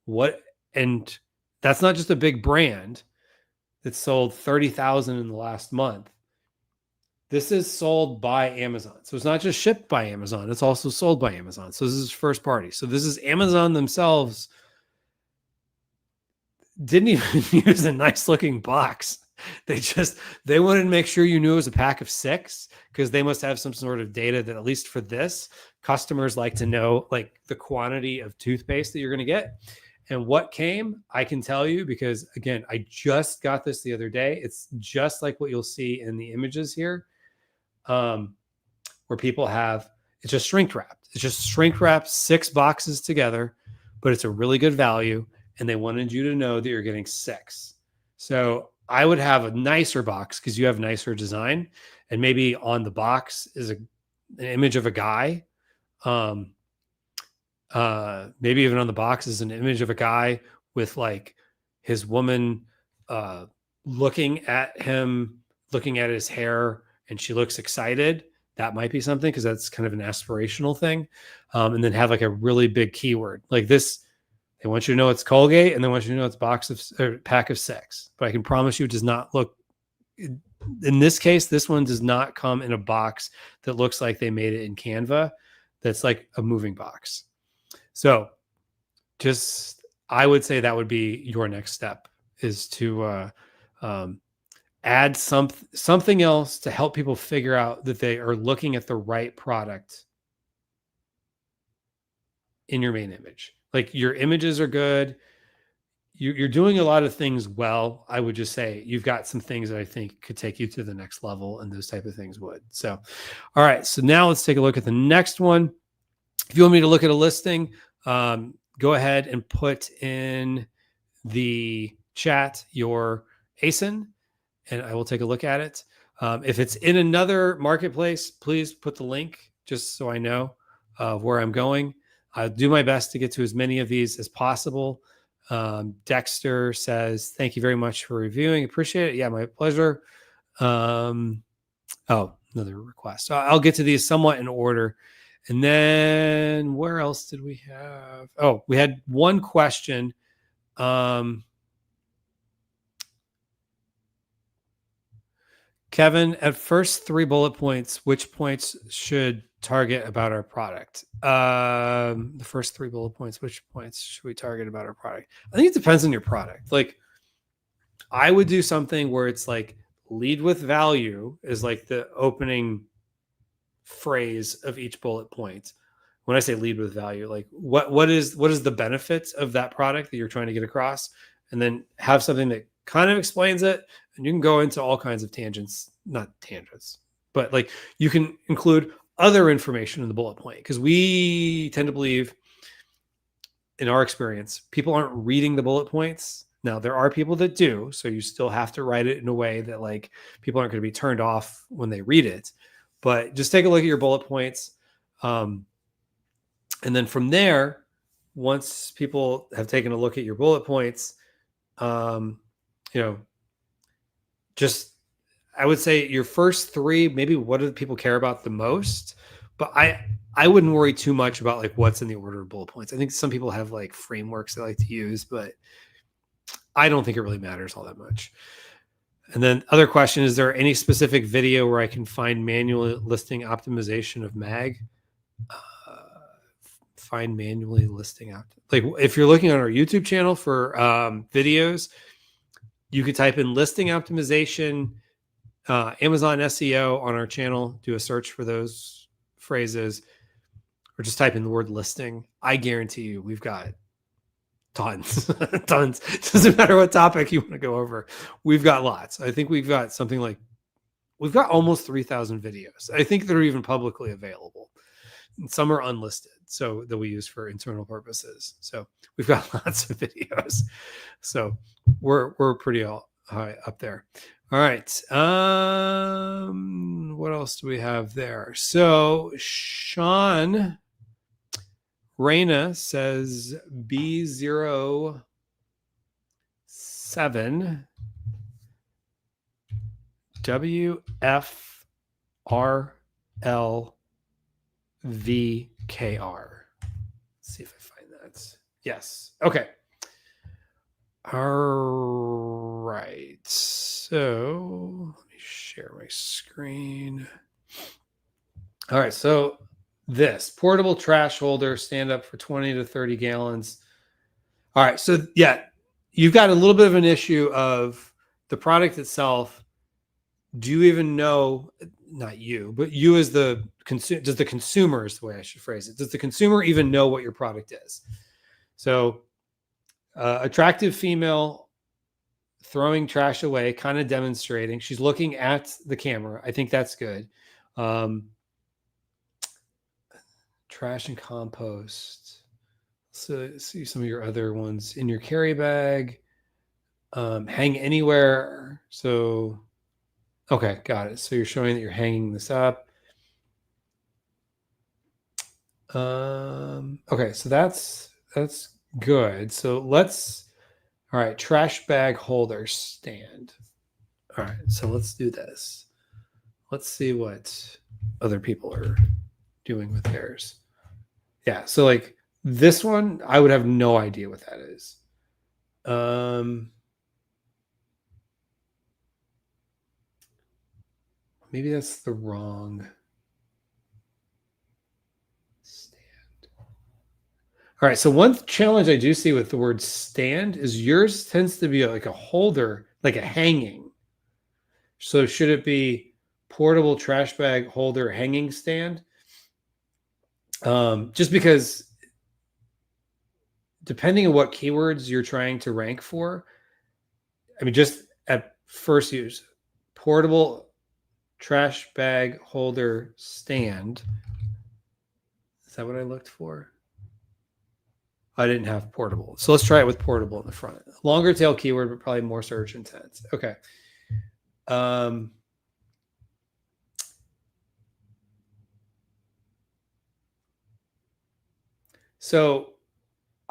Speaker 5: What? And that's not just a big brand that sold 30,000 in the last month. This is sold by Amazon. So it's not just shipped by Amazon, it's also sold by Amazon. So this is first party. So this is Amazon themselves didn't even use a nice looking box. They wanted to make sure you knew it was a pack of 6 because they must have some sort of data that, at least for this, customers like to know like the quantity of toothpaste that you're going to get. And what came, I can tell you, because again, I just got this the other day. It's just like what you'll see in the images here, where people have, it's just shrink wrapped. It's just shrink wrapped 6 boxes together, but it's a really good value. And they wanted you to know that you're getting 6. So I would have a nicer box because you have nicer design, and maybe on the box is an image of a guy. Maybe even on the box is an image of a guy with like his woman looking at him, looking at his hair, and she looks excited. That might be something because that's kind of an aspirational thing. And then have like a really big keyword like this. They want you to know it's Colgate, and they want you to know it's box of or pack of 6. But I can promise you, it does not look. In this case, this one does not come in a box that looks like they made it in Canva. That's like a moving box. So, I would say that would be your next step, is to add something else to help people figure out that they are looking at the right product in your main image. Like your images are good. You're doing a lot of things well. I would just say you've got some things that I think could take you to the next level, and those type of things would. So, all right. So now let's take a look at the next one. If you want me to look at a listing, go ahead and put in the chat your ASIN, and I will take a look at it. If it's in another marketplace, please put the link just so I know where I'm going. I'll do my best to get to as many of these as possible. Dexter says, thank you very much for reviewing. Appreciate it. Yeah, my pleasure. Another request. So I'll get to these somewhat in order. And then where else did we have? Oh, we had one question. Kevin, at first 3 bullet points, which points should target about our product? The first 3 bullet points, which points should we target about our product? I think it depends on your product. Like, I would do something where it's like lead with value is like the opening phrase of each bullet point. When I say lead with value, like what is the benefit of that product that you're trying to get across, and then have something that kind of explains it. And you can go into all kinds of tangents, not tangents, but like you can include other information in the bullet point, because we tend to believe, in our experience, people aren't reading the bullet points. Now, there are people that do, so you still have to write it in a way that like people aren't going to be turned off when they read it. But just take a look at your bullet points. And then from there, once people have taken a look at your bullet points, just, I would say your first 3, maybe what do people care about the most? But I wouldn't worry too much about like what's in the order of bullet points. I think some people have like frameworks they like to use, but I don't think it really matters all that much. And then other question, is there any specific video where I can find manual listing optimization of mag? Find manually listing out. Like if you're looking on our YouTube channel for videos, you could type in listing optimization, Amazon SEO on our channel, do a search for those phrases, or just type in the word listing. I guarantee you we've got tons. It doesn't matter what topic you want to go over. We've got lots. I think we've got almost 3,000 videos. I think they're even publicly available. And some are unlisted. so that we use for internal purposes. So we've got lots of videos. So we're pretty all high up there. All right. What else do we have there? So Sean Reina says B07 WFRLVKR. Let's see if I find that. Yes. Okay. All right. So let me share my screen. All right. So this portable trash holder, stand up for 20 to 30 gallons. All right. So yeah, you've got a little bit of an issue of the product itself. Do you even know, not you, but you as the consumer, does the consumer is the way I should phrase it. Does the consumer even know what your product is? So attractive female throwing trash away, kind of demonstrating. She's looking at the camera. I think that's good. Trash and compost. So see some of your other ones in your carry bag. Hang anywhere. So, okay, got it. So you're showing that you're hanging this up. Okay, so that's good. So all right, trash bag holder stand. All right, so let's do this. Let's see what other people are doing with theirs. Yeah, so like this one, I would have no idea what that is. Maybe that's the wrong stand. All right, so one challenge I do see with the word stand is yours tends to be like a holder, like a hanging. So should it be portable trash bag holder hanging stand? Just because depending on what keywords you're trying to rank for, I mean, just at first use, portable trash bag holder stand. Is that what I looked for? I didn't have portable. So let's try it with portable in the front. Longer tail keyword, but probably more search intense. Okay. So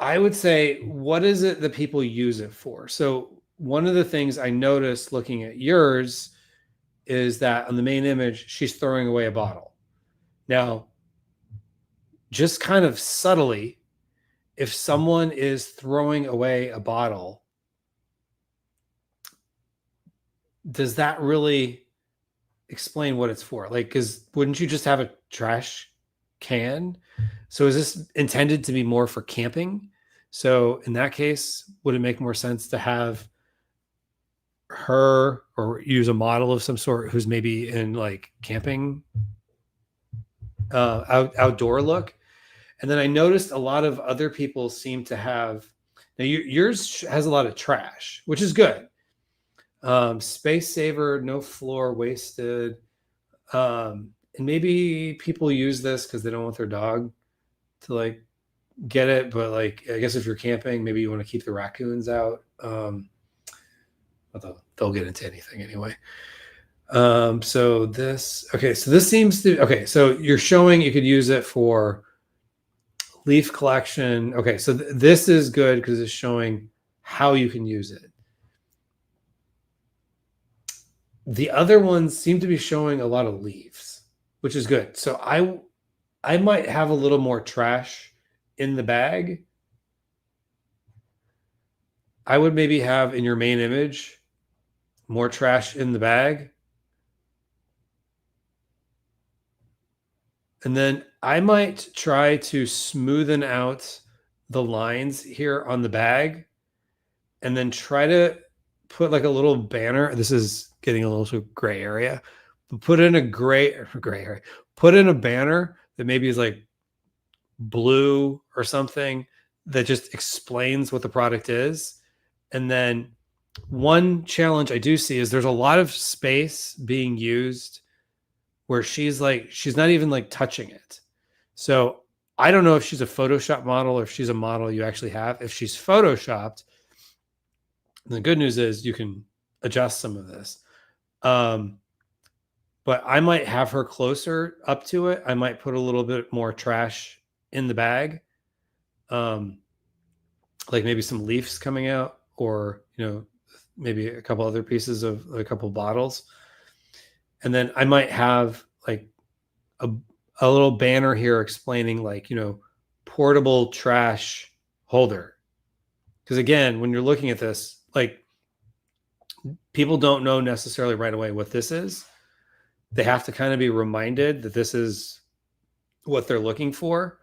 Speaker 5: I would say, what is it that people use it for? So one of the things I noticed looking at yours is that on the main image, she's throwing away a bottle. Now, just kind of subtly, if someone is throwing away a bottle, does that really explain what it's for? Like, because wouldn't you just have a trash can? So is this intended to be more for camping? So in that case, would it make more sense to have her or use a model of some sort who's maybe in like camping outdoor look? And then I noticed a lot of other people seem to have, now yours has a lot of trash, which is good. Space saver, no floor wasted. And maybe people use this because they don't want their dog to like get it. But like, I guess if you're camping, maybe you want to keep the raccoons out. They'll get into anything anyway. So this seems to, okay. So you're showing you could use it for leaf collection. Okay. So this is good because it's showing how you can use it. The other ones seem to be showing a lot of leaves, which is good. So I might have a little more trash in the bag. I would maybe have in your main image more trash in the bag. And then I might try to smoothen out the lines here on the bag and then try to put like a little banner. This is getting a little gray area, but put in a gray area. Put in a banner that maybe is like blue or something that just explains what the product is. And then one challenge I do see is there's a lot of space being used where she's not even like touching it. So I don't know if she's a Photoshop model or if she's a model you actually have. If she's Photoshopped, the good news is you can adjust some of this. But I might have her closer up to it. I might put a little bit more trash in the bag. Like maybe some leaves coming out, or, maybe a couple other pieces of a couple bottles. And then I might have like a, a little banner here explaining, like, portable trash holder. Because again, when you're looking at this, like, people don't know necessarily right away what this is. They have to kind of be reminded that this is what they're looking for.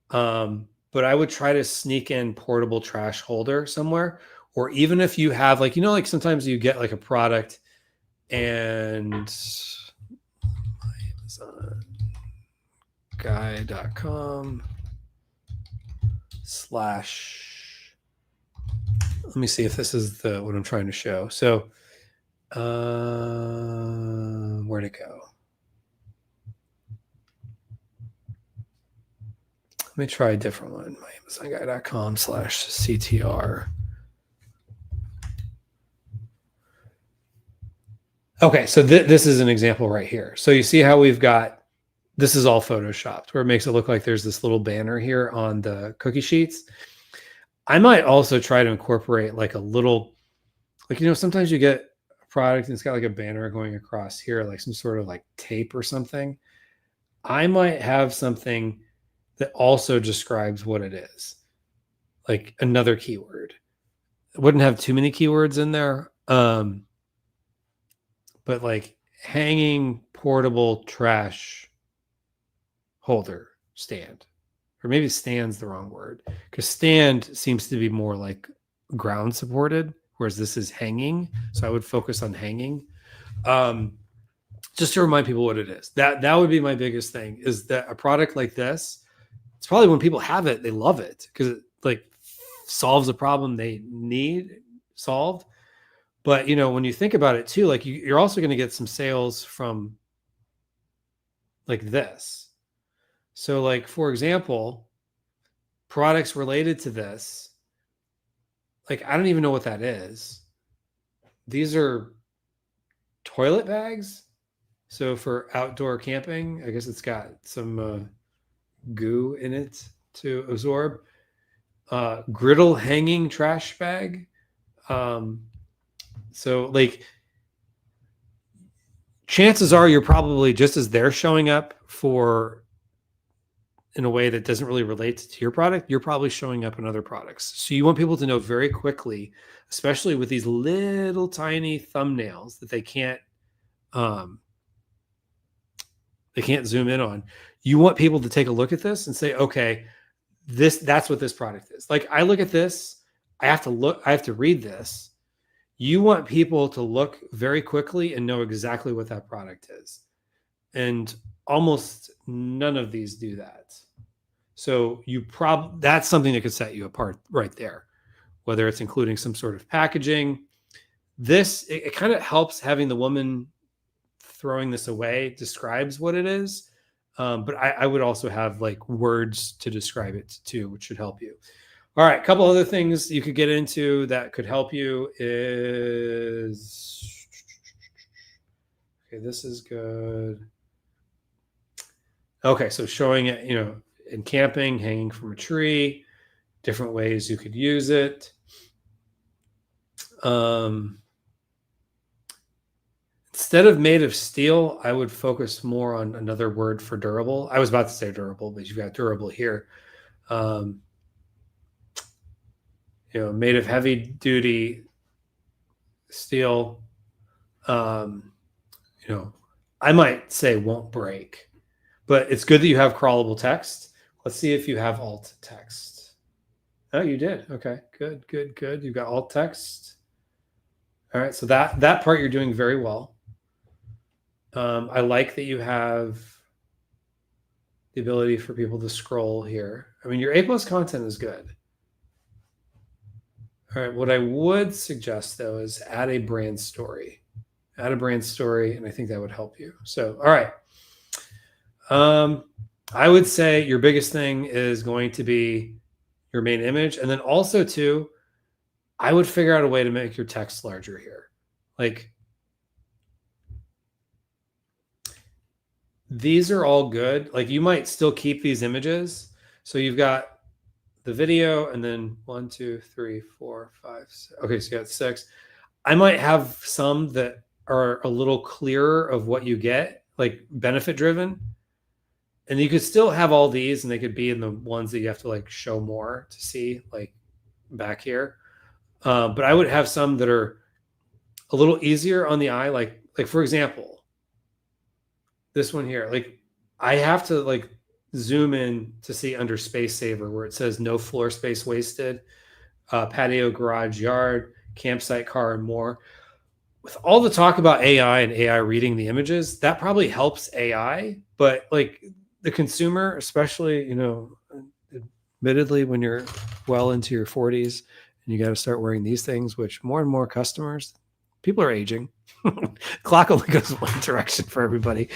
Speaker 5: But I would try to sneak in portable trash holder somewhere, or even if you have, like, like sometimes you get like a product and guy.com/ let me see if this is what I'm trying to show. So where'd it go? Let me try a different one. myamazonguy.com/CTR. Okay, so this is an example right here. So you see how we've got, this is all Photoshopped, where it makes it look like there's this little banner here on the cookie sheets. I might also try to incorporate like a little, like, sometimes you get a product and it's got like a banner going across here, like some sort of like tape or something. I might have something that also describes what it is, like another keyword. It wouldn't have too many keywords in there. But like hanging portable trash holder stand, or maybe stand's the wrong word, because stand seems to be more like ground supported, whereas this is hanging. So I would focus on hanging. Just to remind people what it is. That would be my biggest thing, is that a product like this, it's probably when people have it, they love it because it like solves a problem they need solved. But, when you think about it too, like you're also going to get some sales from like this. So like, for example, products related to this, like, I don't even know what that is. These are toilet bags. So for outdoor camping, I guess it's got some goo in it to absorb. Griddle hanging trash bag. So like, chances are you're probably, just as they're showing up for in a way that doesn't really relate to your product, you're probably showing up in other products. So you want people to know very quickly, especially with these little tiny thumbnails that they can't zoom in on. You want people to take a look at this and say, okay, that's what this product is. Like, I look at this, I have to read this. You want people to look very quickly and know exactly what that product is. And almost none of these do that. So that's something that could set you apart right there, whether it's including some sort of packaging. It kind of helps having the woman throwing this away describes what it is. But I would also have like words to describe it too, which should help you. All right, a couple other things you could get into that could help you is, okay, this is good. Okay, so showing it, in camping, hanging from a tree, different ways you could use it. Instead of made of steel, I would focus more on another word for durable. I was about to say durable, but you've got durable here. Made of heavy duty steel. I might say won't break, but it's good that you have crawlable text. Let's see if you have alt text. Oh, you did. Okay, good. You've got alt text. All right, so that part you're doing very well. I like that you have the ability for people to scroll here. I mean, your A+ content is good. All right, what I would suggest though is add a brand story. Add a brand story, and I think that would help you. So, all right. I would say your biggest thing is going to be your main image. And then also too, I would figure out a way to make your text larger here. Like these are all good. Like you might still keep these images. So you've got the video and then 1, 2, 3, 4, 5, 6. Okay, so you got 6. I might have some that are a little clearer of what you get, like benefit driven. And you could still have all these and they could be in the ones that you have to like show more to see, like back here. But I would have some that are a little easier on the eye, like for example, this one here. Like I have to like zoom in to see under space saver where it says no floor space wasted, patio, garage, yard, campsite, car, and more. With all the talk about AI and AI reading the images, that probably helps AI, but like the consumer, especially, admittedly, when you're well into your 40s and you got to start wearing these things, which more and more customers, people are aging. Clock only goes one direction for everybody.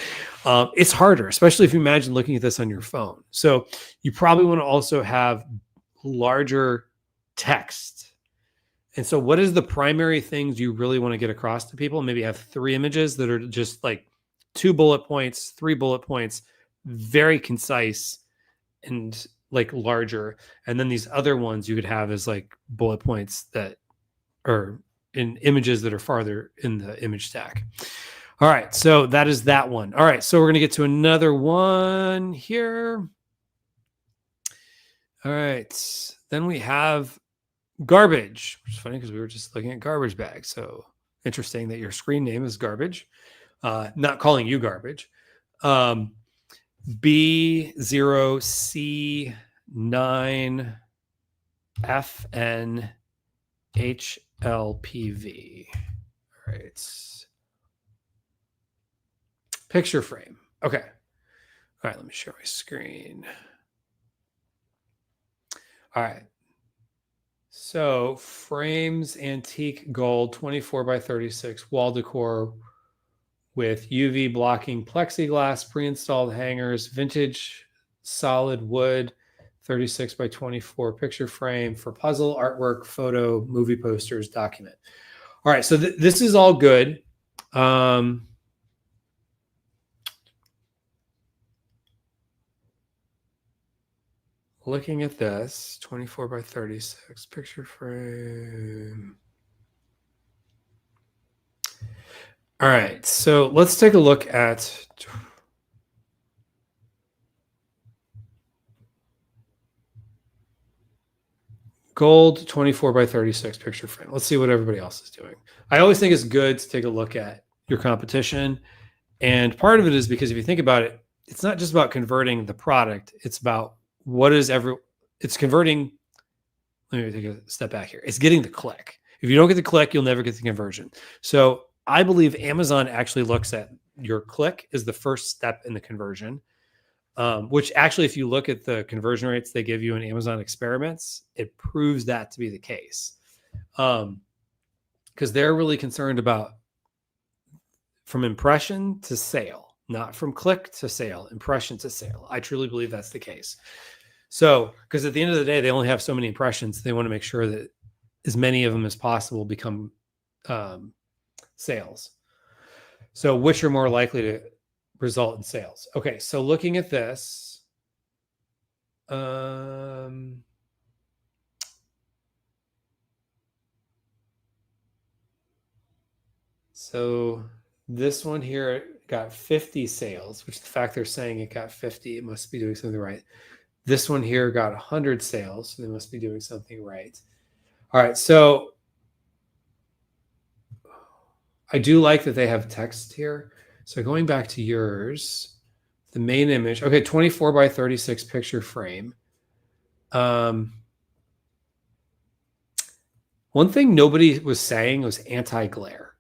Speaker 5: It's harder, especially if you imagine looking at this on your phone. So you probably want to also have larger text. And so what is the primary things you really want to get across to people? Maybe have 3 images that are just like 2 bullet points, 3 bullet points, very concise and like larger. And then these other ones you could have as like bullet points that are in images that are farther in the image stack. All right. So that is that one. All right. So we're going to get to another one here. All right. Then we have garbage, which is funny because we were just looking at garbage bags. So interesting that your screen name is garbage, not calling you garbage. B0C9FNHLPV. All right. Picture frame. Okay. All right. Let me share my screen. All right. So frames, antique gold, 24 by 36 wall decor with UV blocking plexiglass, pre-installed hangers, vintage solid wood, 36 by 24 picture frame for puzzle, artwork, photo, movie posters, document. All right, so this is all good. Looking at this, 24 by 36 picture frame. All right, so let's take a look at gold 24 by 36 picture frame. Let's see what everybody else is doing. I always think it's good to take a look at your competition. And part of it is because if you think about it, it's not just about converting the product. It's about it's converting. Let me take a step back here. It's getting the click. If you don't get the click, you'll never get the conversion. So I believe Amazon actually looks at your click as the first step in the conversion. Which actually, if you look at the conversion rates they give you in Amazon experiments, it proves that to be the case. Because they're really concerned about from impression to sale, not from click to sale, impression to sale. I truly believe that's the case. So, because at the end of the day, they only have so many impressions. They want to make sure that as many of them as possible become sales. So, which are more likely to result in sales? Okay, so looking at this, so this one here got 50 sales, which the fact they're saying it got 50, it must be doing something right. This one here got 100 sales, so they must be doing something right. All right, so I do like that they have text here. So going back to yours, the main image, okay, 24 by 36 picture frame. One thing nobody was saying was anti-glare.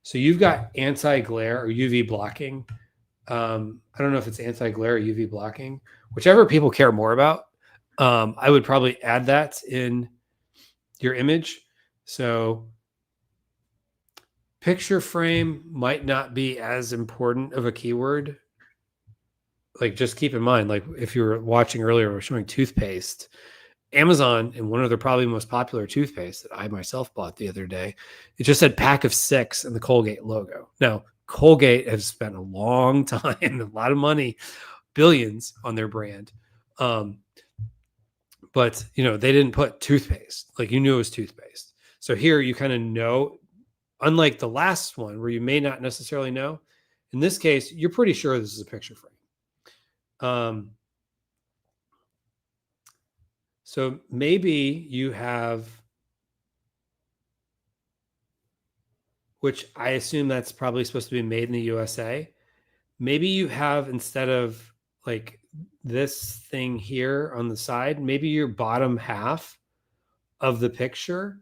Speaker 5: So you've got anti-glare or UV blocking. I don't know if it's anti-glare or UV blocking, whichever people care more about. I would probably add that in your image. So picture frame might not be as important of a keyword like just keep in mind, like if you were watching earlier, we were showing toothpaste. Amazon and one of their probably most popular toothpaste that I myself bought the other day, it just said pack of 6 and the Colgate logo. Now, Colgate has spent a long time, a lot of money, billions on their brand. But they didn't put toothpaste. Like you knew it was toothpaste. So here you kind of know, unlike the last one where you may not necessarily know, in this case, you're pretty sure this is a picture frame. So maybe you have, which I assume that's probably supposed to be made in the USA. Maybe you have, instead of like this thing here on the side, maybe your bottom half of the picture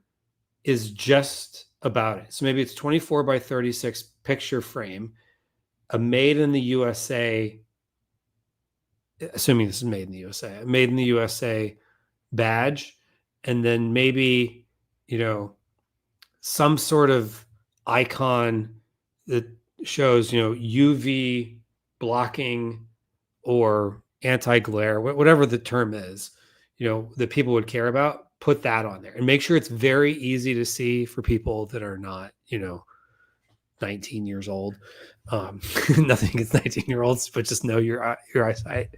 Speaker 5: is just about it. So maybe it's 24 by 36 picture frame, a made in the USA, assuming this is made in the USA, made in the USA badge, and then maybe, some sort of icon that shows, UV blocking or anti-glare, whatever the term is, that people would care about, put that on there and make sure it's very easy to see for people that are not, 19 years old. Nothing against 19-year-olds, but just know your eyesight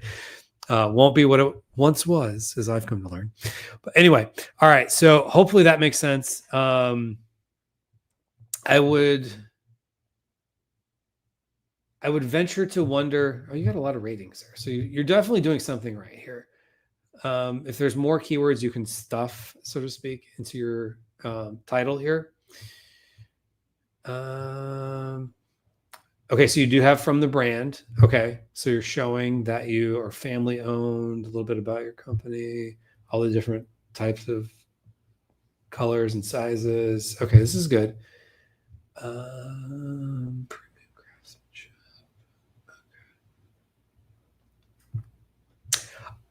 Speaker 5: won't be what it once was, as I've come to learn. But anyway, all right. So hopefully that makes sense. I would venture to wonder. Oh, you got a lot of ratings there, so you're definitely doing something right here. If there's more keywords you can stuff, so to speak, into your title here. Okay, so you do have from the brand. Okay, so you're showing that you are family owned, a little bit about your company, all the different types of colors and sizes. Okay, this is good.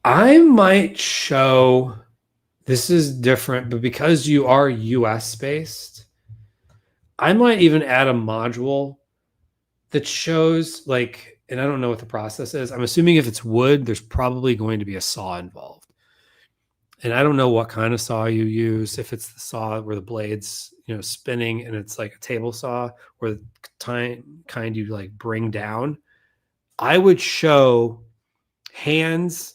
Speaker 5: I might show, this is different, but because you are US based, I might even add a module that shows like, and I don't know what the process is. I'm assuming if it's wood, there's probably going to be a saw involved. And I don't know what kind of saw you use, if it's the saw where the blade's, spinning and it's like a table saw, or the kind you like bring down. I would show hands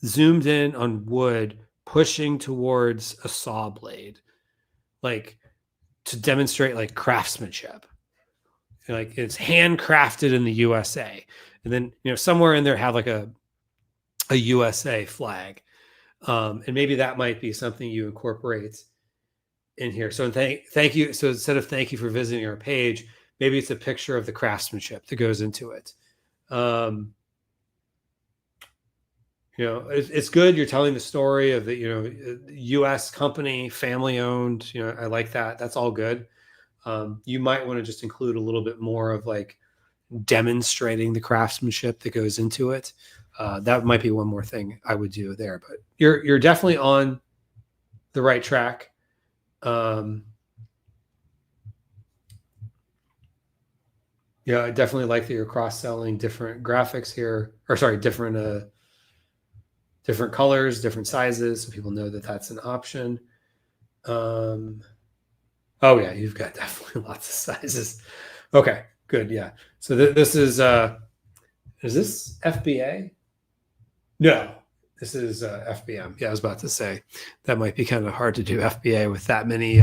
Speaker 5: zoomed in on wood pushing towards a saw blade, like to demonstrate like craftsmanship. Like it's handcrafted in the USA. And then, somewhere in there have like a USA flag. And maybe that might be something you incorporate in here. So thank you. So instead of thank you for visiting our page, maybe it's a picture of the craftsmanship that goes into it. It's good. You're telling the story of the, U.S. company, family owned, I like that. That's all good. You might want to just include a little bit more of like demonstrating the craftsmanship that goes into it. That might be one more thing I would do there, but you're definitely on the right track. I definitely like that you're cross-selling different graphics here, or sorry, different colors, different sizes, so people know that that's an option. Oh yeah, you've got definitely lots of sizes. Okay, good. Yeah. So this is this FBA? No, this is FBM. Yeah, I was about to say that might be kind of hard to do FBA with that many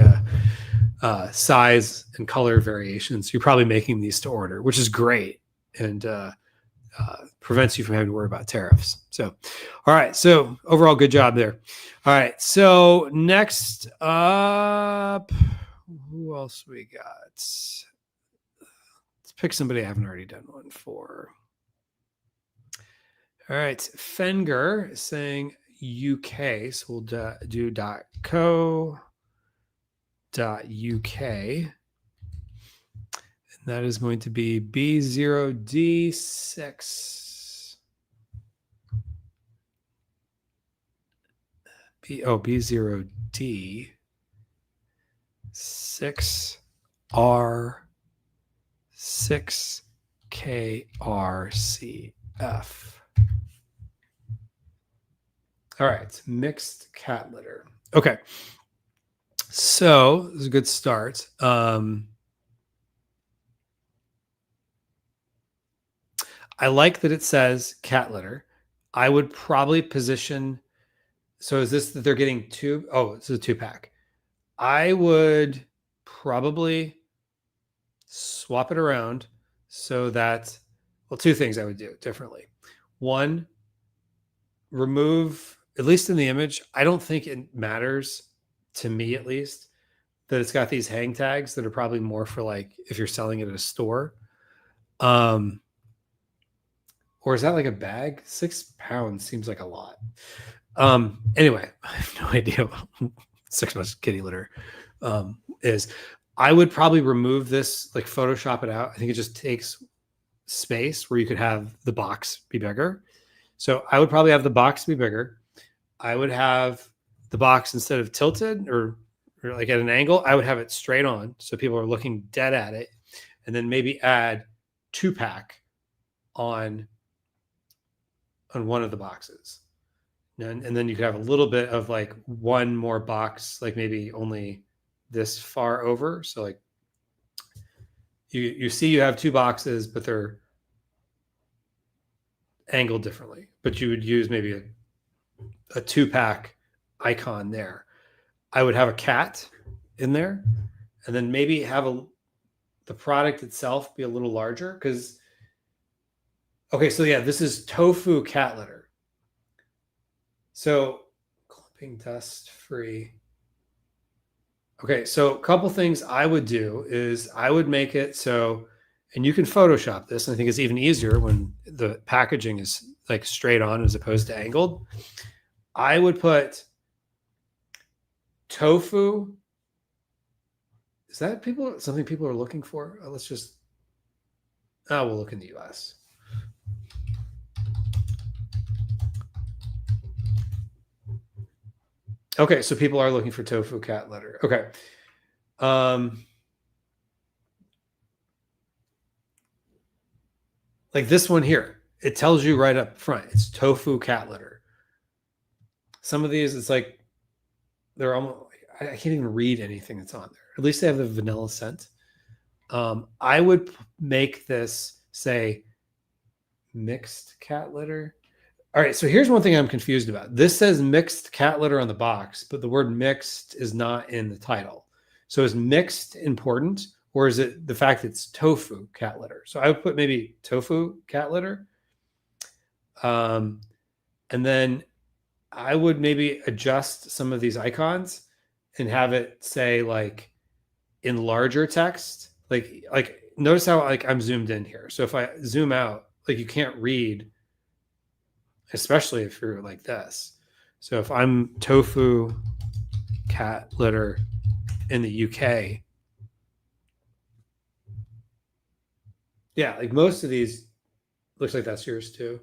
Speaker 5: size and color variations. You're probably making these to order, which is great, and prevents you from having to worry about tariffs. So, all right. So overall, good job there. All right. So next up, who else we got? Let's pick somebody I haven't already done one for. All right. Fenger is saying UK. So we'll do .co.uk. And that is going to be B0D6. B0D 6R 6KRC. F. All right, mixed cat litter. Okay, so this is a good start. I like that it says cat litter. I would probably position. So is this that they're getting two? Oh, this is a 2-pack. I would probably swap it around so that, well, two things I would do differently. One, remove, at least in the image, I don't think it matters, to me at least, that it's got these hang tags that are probably more for like if you're selling it at a store. Or is that like a bag? 6 pounds seems like a lot. Anyway, I have no idea what 6 months kitty litter is. I would probably remove this, like Photoshop it out. I think it just takes space where you could have the box be bigger. So I would probably have the box be bigger. I would have the box, instead of tilted or like at an angle, I would have it straight on. So people are looking dead at it. And then maybe add 2-pack on one of the boxes. And then you could have a little bit of like one more box, like maybe only this far over. So like you see you have 2 boxes, but they're angled differently. But you would use maybe a 2-pack icon there. I would have a cat in there, and then maybe have the product itself be a little larger, because okay, so yeah, this is tofu cat litter. So clipping dust free. Okay, so a couple things I would do is I would make it so, and you can Photoshop this, and I think it's even easier when the packaging is like straight on as opposed to angled. I would put tofu. Is that something people are looking for? Let's just, we'll look in the US. Okay, so people are looking for tofu cat litter. Okay. Like this one here, it tells you right up front, it's tofu cat litter. Some of these, it's like, they're almost, I can't even read anything that's on there. At least they have the vanilla scent. I would make this say mixed cat litter. All right, so here's one thing I'm confused about. This says mixed cat litter on the box, but the word mixed is not in the title. So is mixed important, or is it the fact it's tofu cat litter? So I would put maybe tofu cat litter. And then I would maybe adjust some of these icons and have it say like in larger text, like notice how like I'm zoomed in here. So if I zoom out, like you can't read, especially if you're like this. So if I'm tofu cat litter in the UK, yeah, like most of these, looks like that's yours too.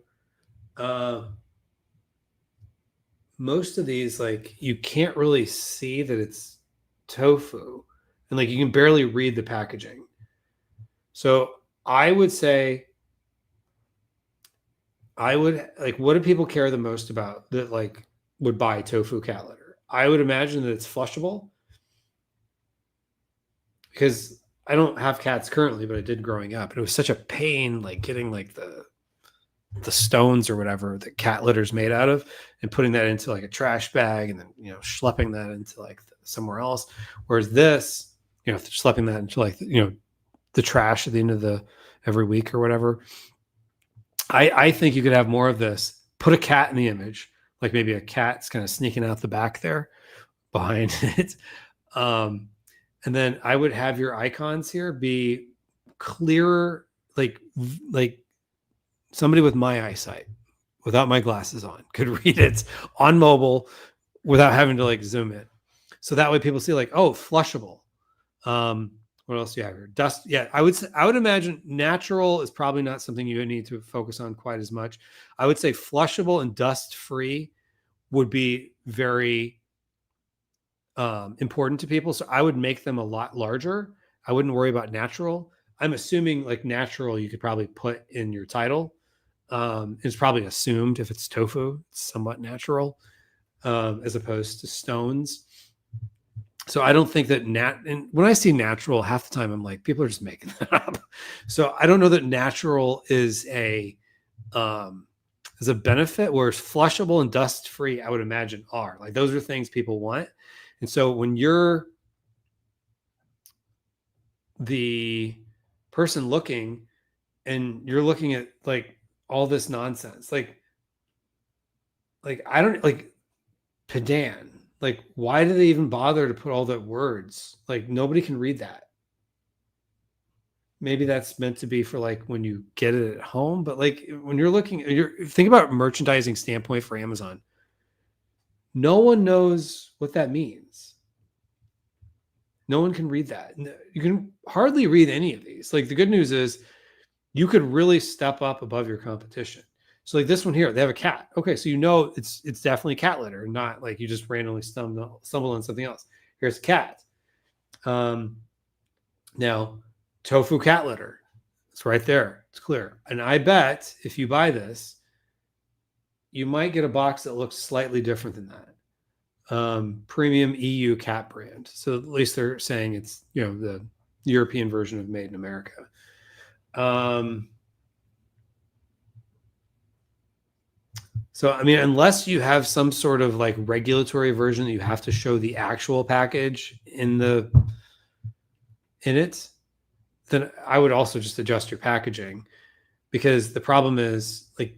Speaker 5: Most of these, like you can't really see that it's tofu, and like you can barely read the packaging. So I would say, like, what do people care the most about that like would buy tofu cat litter? I would imagine that it's flushable, because I don't have cats currently, but I did growing up. And it was such a pain, like getting like the stones or whatever that cat litter is made out of, and putting that into like a trash bag, and then schlepping that into like somewhere else. Whereas this, schlepping that into like the trash at the end of every week or whatever. I think you could have more of this. Put a cat in the image, like maybe a cat's kind of sneaking out the back there behind it. And then I would have your icons here be clearer, like somebody with my eyesight, without my glasses on, could read it on mobile without having to like zoom in. So that way people see like, oh, flushable. What else do you have here? Dust. Yeah, I would imagine natural is probably not something you need to focus on quite as much. I would say flushable and dust free would be very important to people. So I would make them a lot larger. I wouldn't worry about natural. I'm assuming like natural you could probably put in your title. It's probably assumed if it's tofu, it's somewhat natural, as opposed to stones. So I don't think that and when I see natural, half the time I'm like, people are just making that up. So I don't know that natural is a benefit, whereas flushable and dust free, I would imagine are like, those are things people want. And so when you're the person looking and you're looking at like all this nonsense, like I don't like pedan. Like, why do they even bother to put all the words? Like, nobody can read that. Maybe that's meant to be for like when you get it at home, but like when you're looking, think about merchandising standpoint for Amazon. No one knows what that means. No one can read that. You can hardly read any of these. Like, the good news is you could really step up above your competition. So like this one here, they have a cat. Okay, so it's definitely cat litter, not like you just randomly stumble on something else. Here's a cat. Now, tofu cat litter. It's right there. It's clear. And I bet if you buy this, you might get a box that looks slightly different than that. Premium EU cat brand. So at least they're saying it's, the European version of Made in America. So, I mean, unless you have some sort of like regulatory version that you have to show the actual package in it, then I would also just adjust your packaging, because the problem is like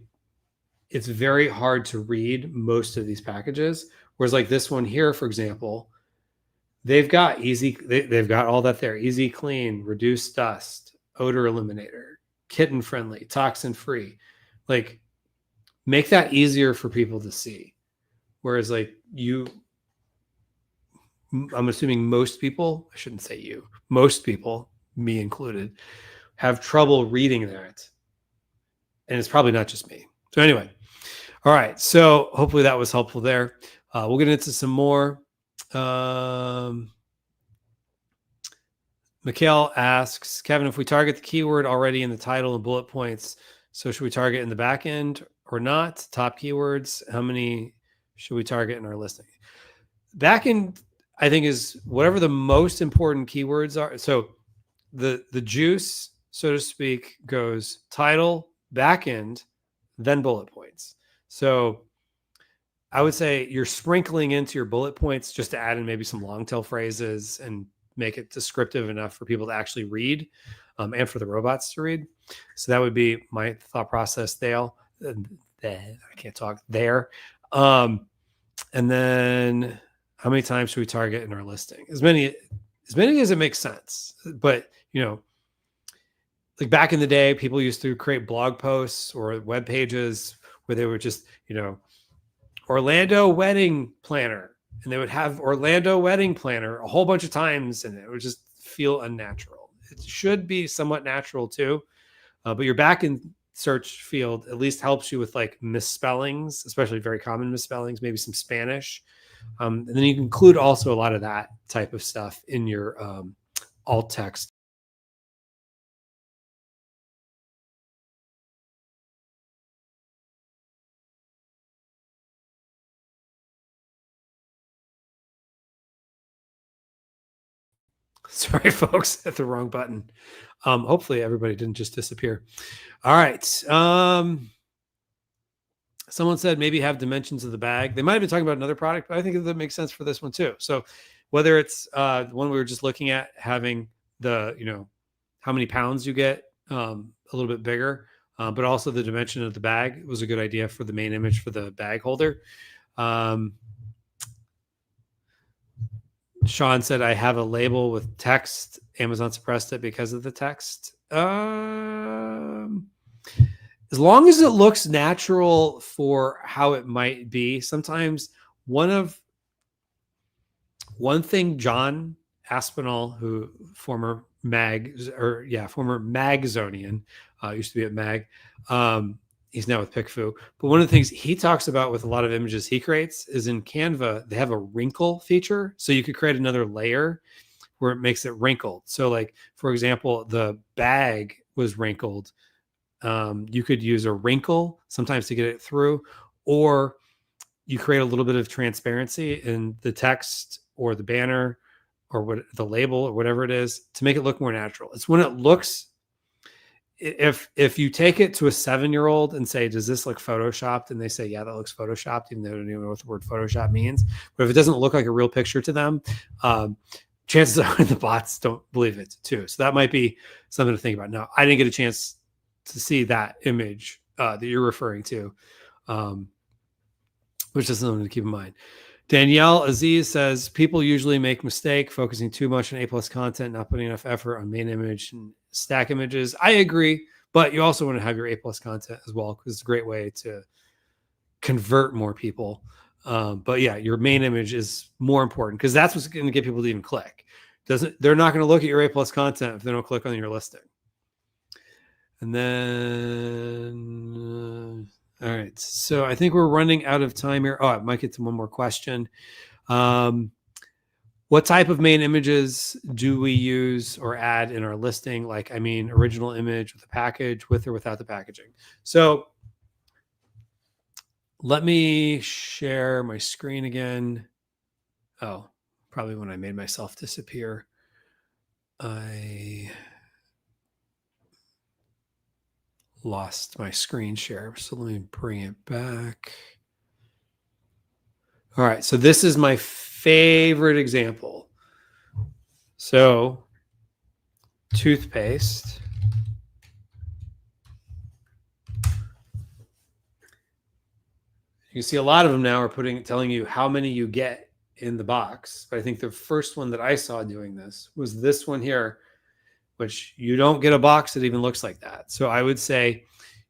Speaker 5: it's very hard to read most of these packages. Whereas like this one here, for example, they've got they've got all that there: easy clean, reduced dust, odor eliminator, kitten friendly, toxin free. Like, make that easier for people to see. Whereas like I'm assuming most people, I shouldn't say you, most people, me included, have trouble reading that. And it's probably not just me. So anyway, all right. So hopefully that was helpful there. We'll get into some more. Mikhail asks, Kevin, if we target the keyword already in the title and bullet points, so should we target in the back end or not? Top keywords, how many should we target in our listing? Back end, I think, is whatever the most important keywords are. So the juice, so to speak, goes title, back end, then bullet points. So I would say you're sprinkling into your bullet points just to add in maybe some long tail phrases and make it descriptive enough for people to actually read, and for the robots to read. So that would be my thought process there. I can't talk there. And then how many times should we target in our listing? As many as it makes sense. But, like back in the day, people used to create blog posts or web pages where they would just, Orlando wedding planner, and they would have Orlando wedding planner a whole bunch of times, and it would just feel unnatural. It should be somewhat natural too, but your back end search field at least helps you with like misspellings, especially very common misspellings, maybe some Spanish. And then you can include also a lot of that type of stuff in your alt text. Sorry, folks, hit the wrong button. Hopefully everybody didn't just disappear. All right. Someone said maybe have dimensions of the bag. They might have been talking about another product, but I think that makes sense for this one too. So whether it's the one we were just looking at, having the, how many pounds you get, a little bit bigger, but also the dimension of the bag was a good idea for the main image for the bag holder. Sean said, I have a label with text. Amazon suppressed it because of the text. As long as it looks natural for how it might be. Sometimes one thing John Aspinall, who former Magzonian, used to be at Mag. He's now with PickFu. But one of the things he talks about with a lot of images he creates is in Canva, they have a wrinkle feature. So you could create another layer where it makes it wrinkled. So like, for example, the bag was wrinkled You could use a wrinkle sometimes to get it through, or you create a little bit of transparency in the text or the banner or what the label or whatever it is to make it look more natural. It's when it looks, if you take it to a 7-year-old and say, does this look photoshopped? And they say, yeah, that looks photoshopped, even though they don't even know what the word Photoshop means. But if it doesn't look like a real picture to them, chances are the bots don't believe it too. So that might be something to think about. Now, I didn't get a chance to see that image that you're referring to, which is something to keep in mind. Danielle Aziz says, people usually make mistake focusing too much on A+ content, not putting enough effort on main image and stack images. I agree, but you also want to have your A+ content as well, because it's a great way to convert more people. But yeah, your main image is more important, because that's what's going to get people to even click. They're not going to look at your A+ content if they don't click on your listing. And then, all right. So I think we're running out of time here. Oh, I might get to one more question. What type of main images do we use or add in our listing? Like, I mean, original image with a package, with or without the packaging. So let me share my screen again. Oh, probably when I made myself disappear. I lost my screen share. So let me bring it back. All right. So this is my favorite example. So toothpaste. You can see a lot of them now are telling you how many you get in the box. But I think the first one that I saw doing this was this one here, which you don't get a box that even looks like that. So I would say,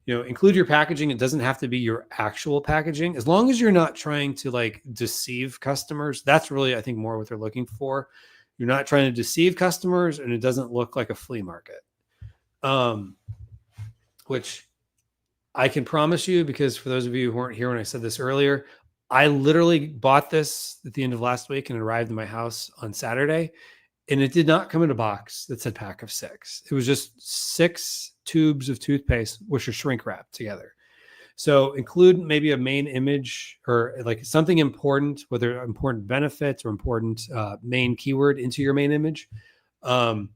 Speaker 5: include your packaging. It doesn't have to be your actual packaging, as long as you're not trying to like deceive customers. That's really, I think, more what they're looking for. You're not trying to deceive customers, and it doesn't look like a flea market. Which I can promise you, because for those of you who weren't here when I said this earlier, I literally bought this at the end of last week and it arrived in my house on Saturday. And it did not come in a box that said pack of 6. It was just 6 tubes of toothpaste, which are shrink wrapped together. So include maybe a main image or like something important, whether important benefits or important main keyword into your main image. But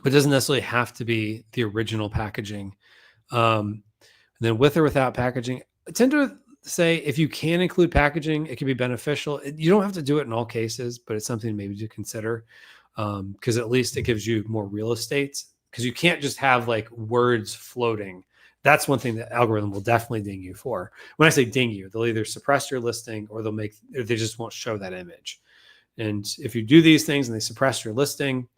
Speaker 5: it doesn't necessarily have to be the original packaging. And then with or without packaging, I tend to say if you can include packaging, it can be beneficial. You don't have to do it in all cases, but it's something maybe to consider, because at least it gives you more real estate, because you can't just have like words floating. That's one thing that algorithm will definitely ding you for. When I say ding you, they'll either suppress your listing or they just won't show that image. And if you do these things and they suppress your listing,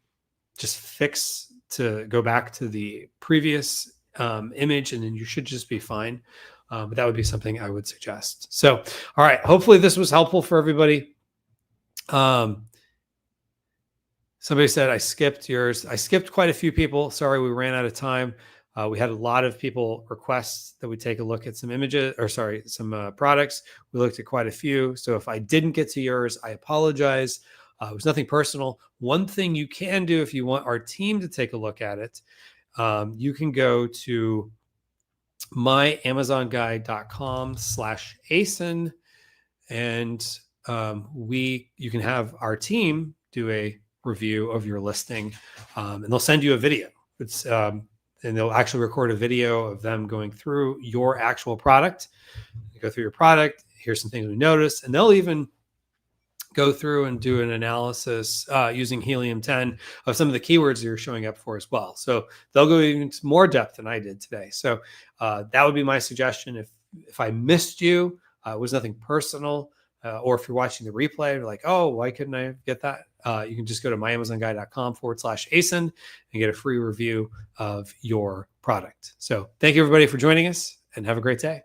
Speaker 5: just fix to go back to the previous image, and then you should just be fine. But that would be something I would suggest. So, all right. Hopefully this was helpful for everybody. Somebody said I skipped yours. I skipped quite a few people. Sorry, we ran out of time. We had a lot of people request that we take a look at some images, or sorry, some products. We looked at quite a few. So if I didn't get to yours, I apologize. It was nothing personal. One thing you can do if you want our team to take a look at it, you can go to myamazonguide.com/ASIN, and you can have our team do a review of your listing, and they'll send you a video. And they'll actually record a video of them going through your actual product. You go through your product. Here's some things we noticed, and they'll even go through and do an analysis using Helium-10 of some of the keywords you're showing up for as well. So they'll go into more depth than I did today. So that would be my suggestion. If I missed you, it was nothing personal. Or if you're watching the replay, you're like, oh, why couldn't I get that? You can just go to myamazonguide.com/ASIN and get a free review of your product. So thank you, everybody, for joining us, and have a great day.